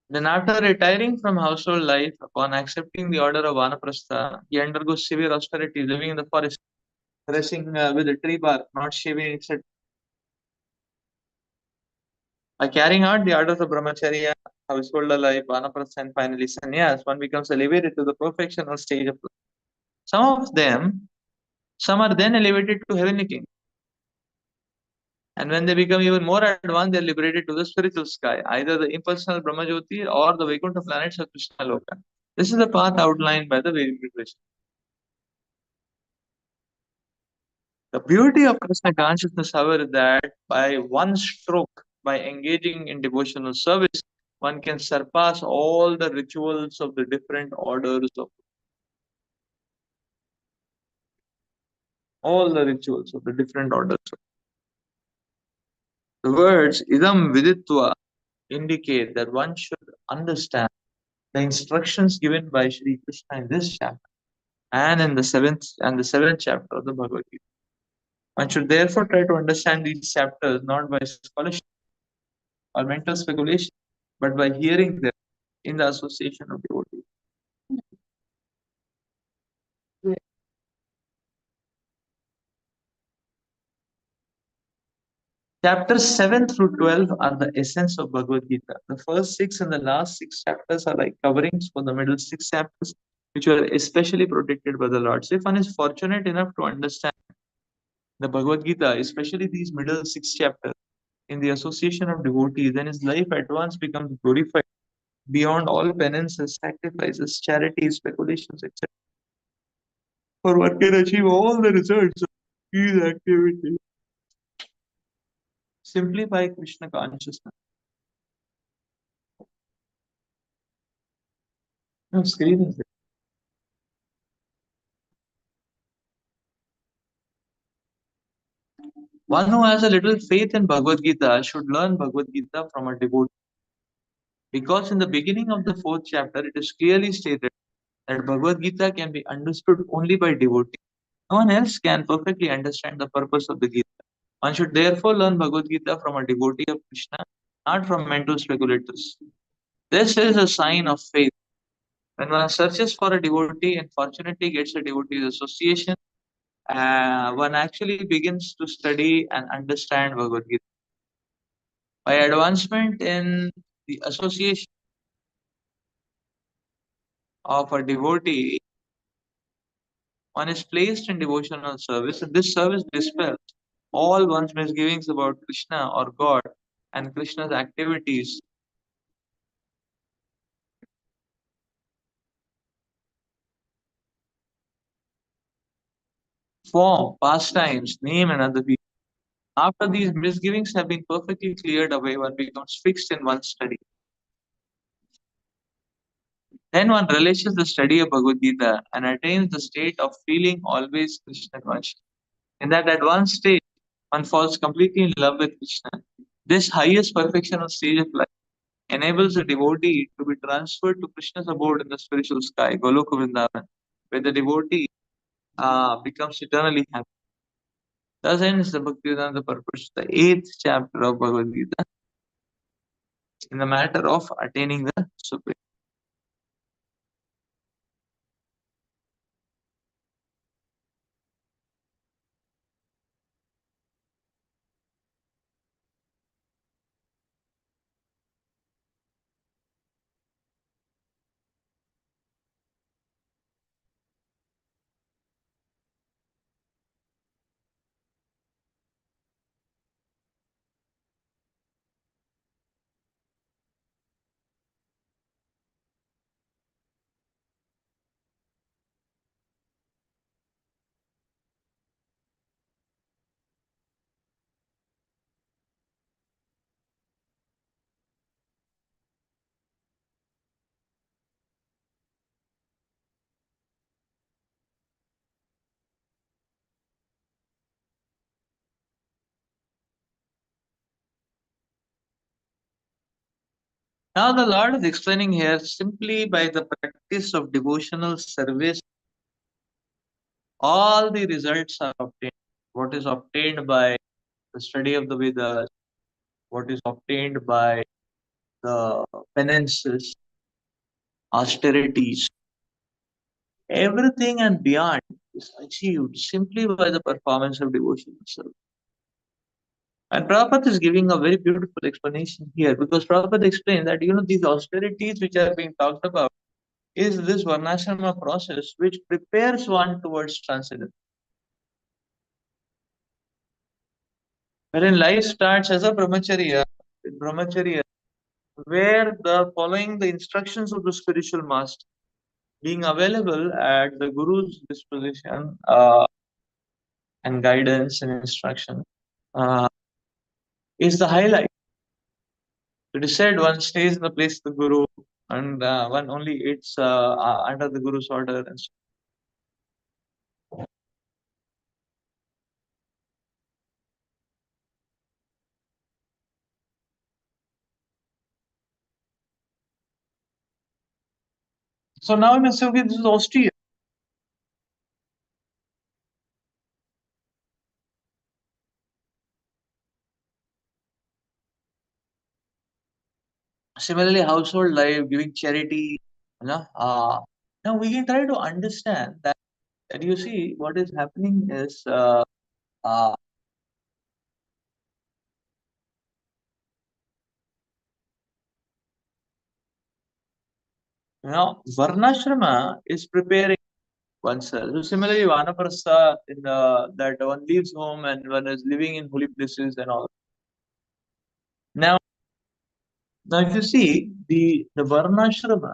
Then, after retiring from household life, upon accepting the order of Vanaprastha, he undergoes severe austerity, living in the forest, dressing with a tree bark, not shaving, etc. By carrying out the orders of Brahmacharya, household life, Vanaprastha, and finally sannyas, one becomes elevated to the perfectional stage of life. Some are then elevated to heavenly kingdom. And when they become even more advanced, they are liberated to the spiritual sky, either the impersonal Brahmajyoti or the Vaikuntha planets of Krishna Loka. This is the path outlined by the Vedic tradition. The beauty of Krishna consciousness, however, is that by one stroke, by engaging in devotional service, one can surpass all the rituals of the different orders of all the rituals of the different orders. The words idam viditva indicate that one should understand the instructions given by Sri Krishna in this chapter and in the seventh chapter of the Bhagavad Gita. One should therefore try to understand these chapters not by scholarship or mental speculation, but by hearing them in the association of devotees. Chapters 7 through 12 are the essence of Bhagavad Gita. The first six and the last six chapters are like coverings for the middle six chapters, which were especially protected by the Lord. So, if one is fortunate enough to understand the Bhagavad Gita, especially these middle six chapters, in the association of devotees, then his life at once becomes glorified beyond all penances, sacrifices, charities, speculations, etc. For one can achieve all the results of these activities simply by Krishna consciousness. No, screen is there. One who has a little faith in Bhagavad Gita should learn Bhagavad Gita from a devotee. Because in the beginning of the fourth chapter, it is clearly stated that Bhagavad Gita can be understood only by devotee. No one else can perfectly understand the purpose of the Gita. One should therefore learn Bhagavad Gita from a devotee of Krishna, not from mental speculators. This is a sign of faith. When one searches for a devotee and fortunately gets a devotee's association, one actually begins to study and understand Bhagavad Gita. By advancement in the association of a devotee, one is placed in devotional service, and this service dispels all one's misgivings about Krishna or God and Krishna's activities. Form, pastimes, name, and other people. After these misgivings have been perfectly cleared away, one becomes fixed in one's study. Then one relishes the study of Bhagavad Gita and attains the state of feeling always Krishna conscious. In that advanced state, one falls completely in love with Krishna. This highest perfectional stage of life enables a devotee to be transferred to Krishna's abode in the spiritual sky, Goloka Vrindavan, where the devotee becomes eternally happy. Thus ends the Bhaktivedanta purpose, the eighth chapter of Bhagavad Gita, in the matter of attaining the Supreme. Now the Lord is explaining here simply by the practice of devotional service, all the results are obtained. What is obtained by the study of the Vedas, what is obtained by the penances, austerities, everything and beyond is achieved simply by the performance of devotional service. And Prabhupada is giving a very beautiful explanation here, because Prabhupada explained that these austerities which are being talked about is this varnashrama process which prepares one towards transcendence. Wherein life starts as a brahmacharya, where the following the instructions of the spiritual master, being available at the Guru's disposition and guidance and instruction, uh, is the highlight. It is said one stays in the place of the Guru, and one only eats under the Guru's order. And so now you may say, okay, this is austere. Similarly, household life, giving charity. Now we can try to understand that. And you see, what is happening is uh, Varnashrama is preparing oneself. So similarly, Vanaprastha, that one leaves home and one is living in holy places and all. Now, if you see the Varnashrama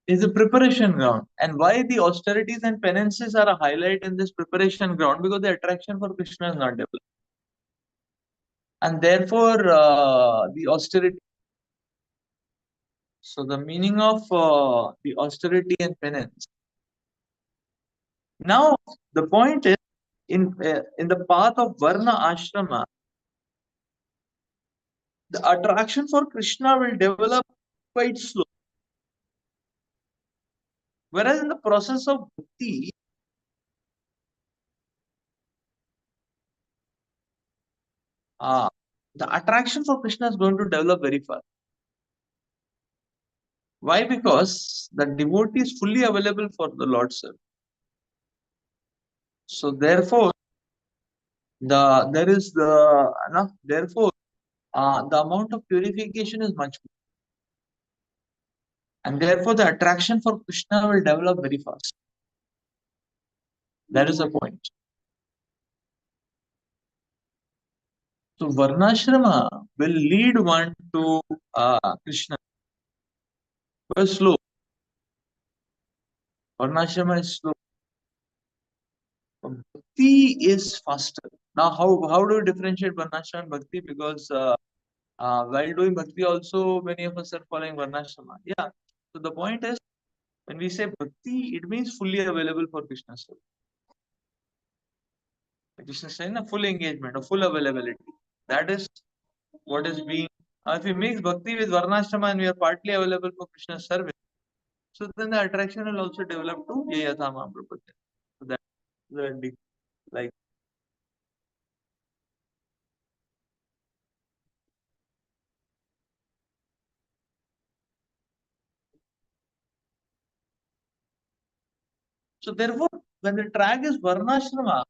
is a preparation ground, and why the austerities and penances are a highlight in this preparation ground, because the attraction for Krishna is not developed, and therefore the austerity. So the meaning of the austerity and penance. Now the point is, in the path of Varna Ashrama, the attraction for Krishna will develop quite slow. Whereas in the process of bhakti, the attraction for Krishna is going to develop very fast. Why? Because the devotee is fully available for the Lord's service. So therefore, the amount of purification is much more, and therefore the attraction for Krishna will develop very fast. That is the point. So Varnashrama will lead one to Krishna. But slow. Varnashrama is slow. Bhakti is faster. Now, how do you differentiate Varnashrama and Bhakti? Because while doing Bhakti, also many of us are following Varnashrama. Yeah. So the point is, when we say Bhakti, it means fully available for Krishna's service. Krishna is saying a full engagement, a full availability. That is what is being. If we mix Bhakti with Varnashrama and we are partly available for Krishna's service, so then the attraction will also develop to Yayathama Prabhupada. So that like. So therefore, when the track is Varnashrama,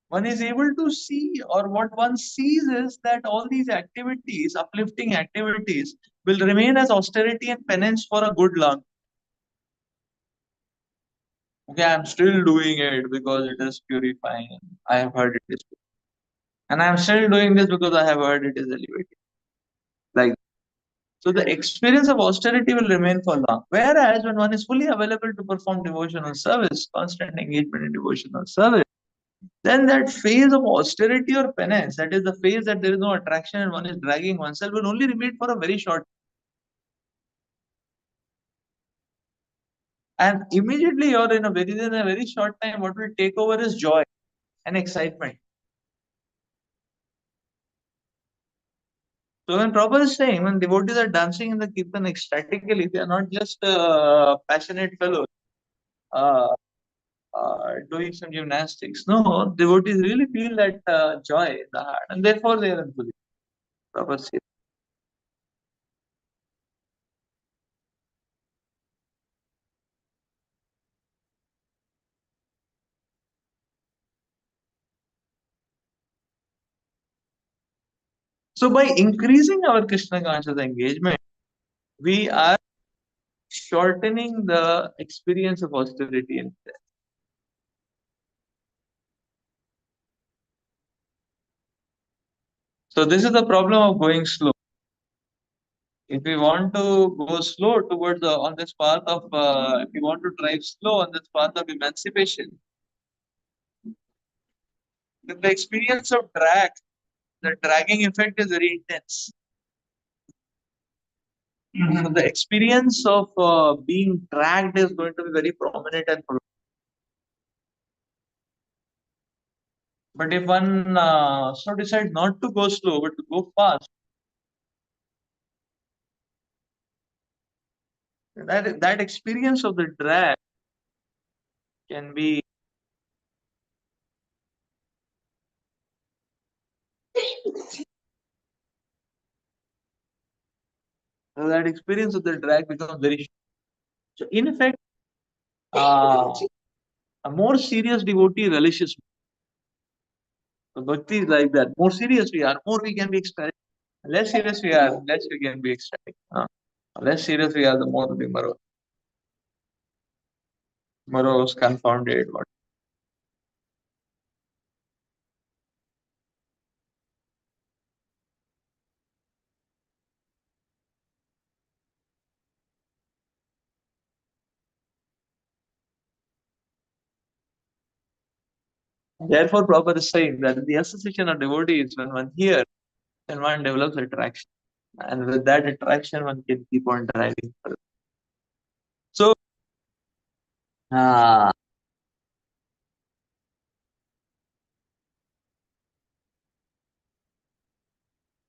one is able to see, or what one sees is that all these activities, uplifting activities, will remain as austerity and penance for a good long. Okay, I'm still doing it because it is purifying. I have heard it is. And I'm still doing this because I have heard it is elevating. Like, so the experience of austerity will remain for long. Whereas when one is fully available to perform devotional service, constant engagement in devotional service, then that phase of austerity or penance, that is the phase that there is no attraction and one is dragging oneself, will only remain for a very short. And immediately you're in a very short time, what will take over is joy and excitement. So when Prabhupada is saying, when devotees are dancing in the kirtan ecstatically, they are not just passionate fellows doing some gymnastics. No, devotees really feel that joy in the heart, and therefore they are enthusiastic. Prabhupada says. So by increasing our Krishna conscious engagement, we are shortening the experience of austerity in death. So this is the problem of going slow. If we want to go slow towards on this path of, if we want to drive slow on this path of emancipation, then the experience of drag, the dragging effect is very intense. So the experience of being dragged is going to be very prominent and prolonged. But if one so decides not to go slow but to go fast, that experience of the drag can be that experience of the drag becomes very short. So in effect, a more serious devotee relishes. So bhakti is like that. More serious we are, more we can be ecstatic. Less serious we are, less we can be ecstatic. Less serious we are, the more we morose, confounded. What? Therefore, Prabhupada is saying that in the association of devotees, when one hears, then one develops attraction. And with that attraction, one can keep on driving further. So, uh,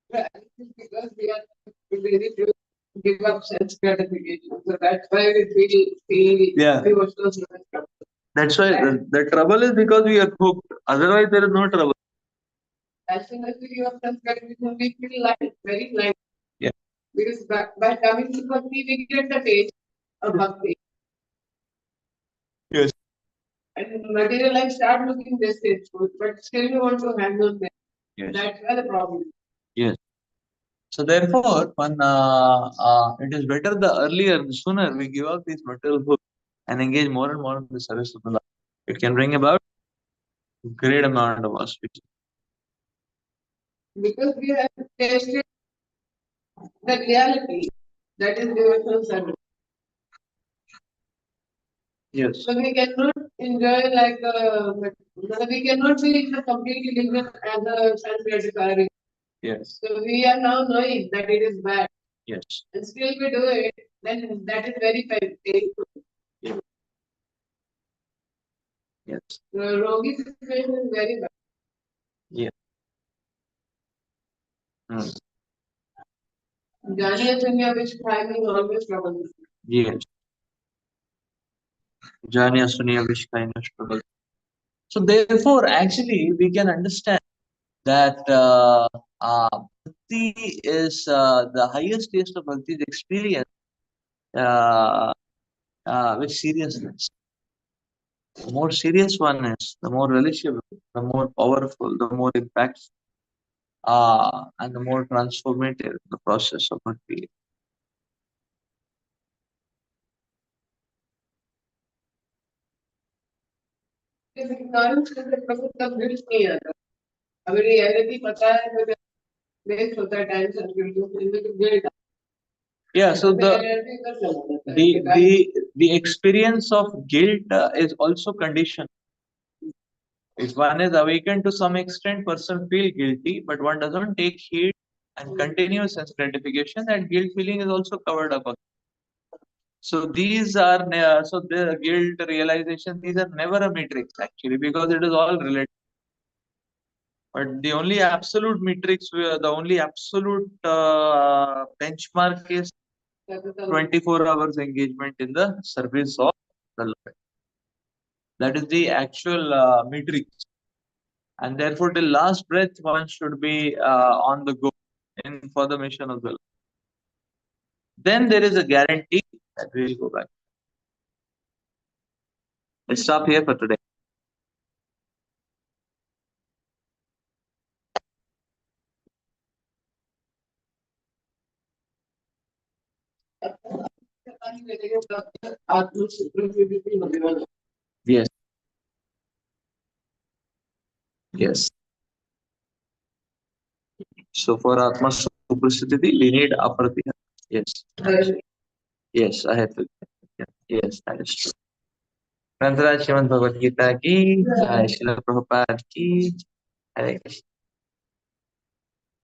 Because we are very few give up sense gratification. So that's why we feel Yeah. emotional. That's why the trouble is because we are hooked. Otherwise, there is no trouble. As soon as we give up sense gratification, we feel light, very light. Yeah. Because by coming to bhakti, we get the taste of bhakti. Yes. And material life start looking distasteful, but still we want to hang on there. Yes. That's where the problem is. Yes. So therefore, one it is better the earlier, the sooner we give up these material hooks and engage more and more in the service of the Lord. It can bring about great amount of auspicious. Because we have tasted the reality that is devotional service. Yes. So we cannot enjoy like we cannot be in a completely different as a self gratifier. Yes. So we are now knowing that it is bad. Yes. And still we do it, then that is very painful. Yes. Yes. The Rogi situation is very bad. Yes. Jani Asanya which timing always trouble. Yes. Jani Asuniya Vishkaina struggle. So therefore, actually, we can understand that bhakti is the highest taste of bhakti is experience with seriousness. The more serious one is, the more relishable, the more powerful, the more impactful, and the more transformative the process of bhakti. If ignorance is the प्रभु तब guilt नहीं आता. अगर reality पता है तो waste होता है time Sanskrit में तो guilt. Yeah, so the experience of guilt is also conditioned. If one is awakened to some extent, person feel guilty, but one doesn't take heed and continue sense gratification, that guilt feeling is also covered up. So these are so the guilt realization. These are never a matrix actually because it is all related. But the only absolute metrics, the only absolute benchmark is 24 hours engagement in the service of the Lord. That is the actual metric. And therefore, till last breath, one should be on the go for the mission of the Lord. Then there is a guarantee that we will go back. Let's stop here for today. Yes. Yes. So for Atma Suprasthiti, we need Apartiha. Yes. Yes, I have to. Yes, that is true. Grantharaj Srimad Bhagavad Gita ki, Srila Prabhupada ki, Hare Krishna.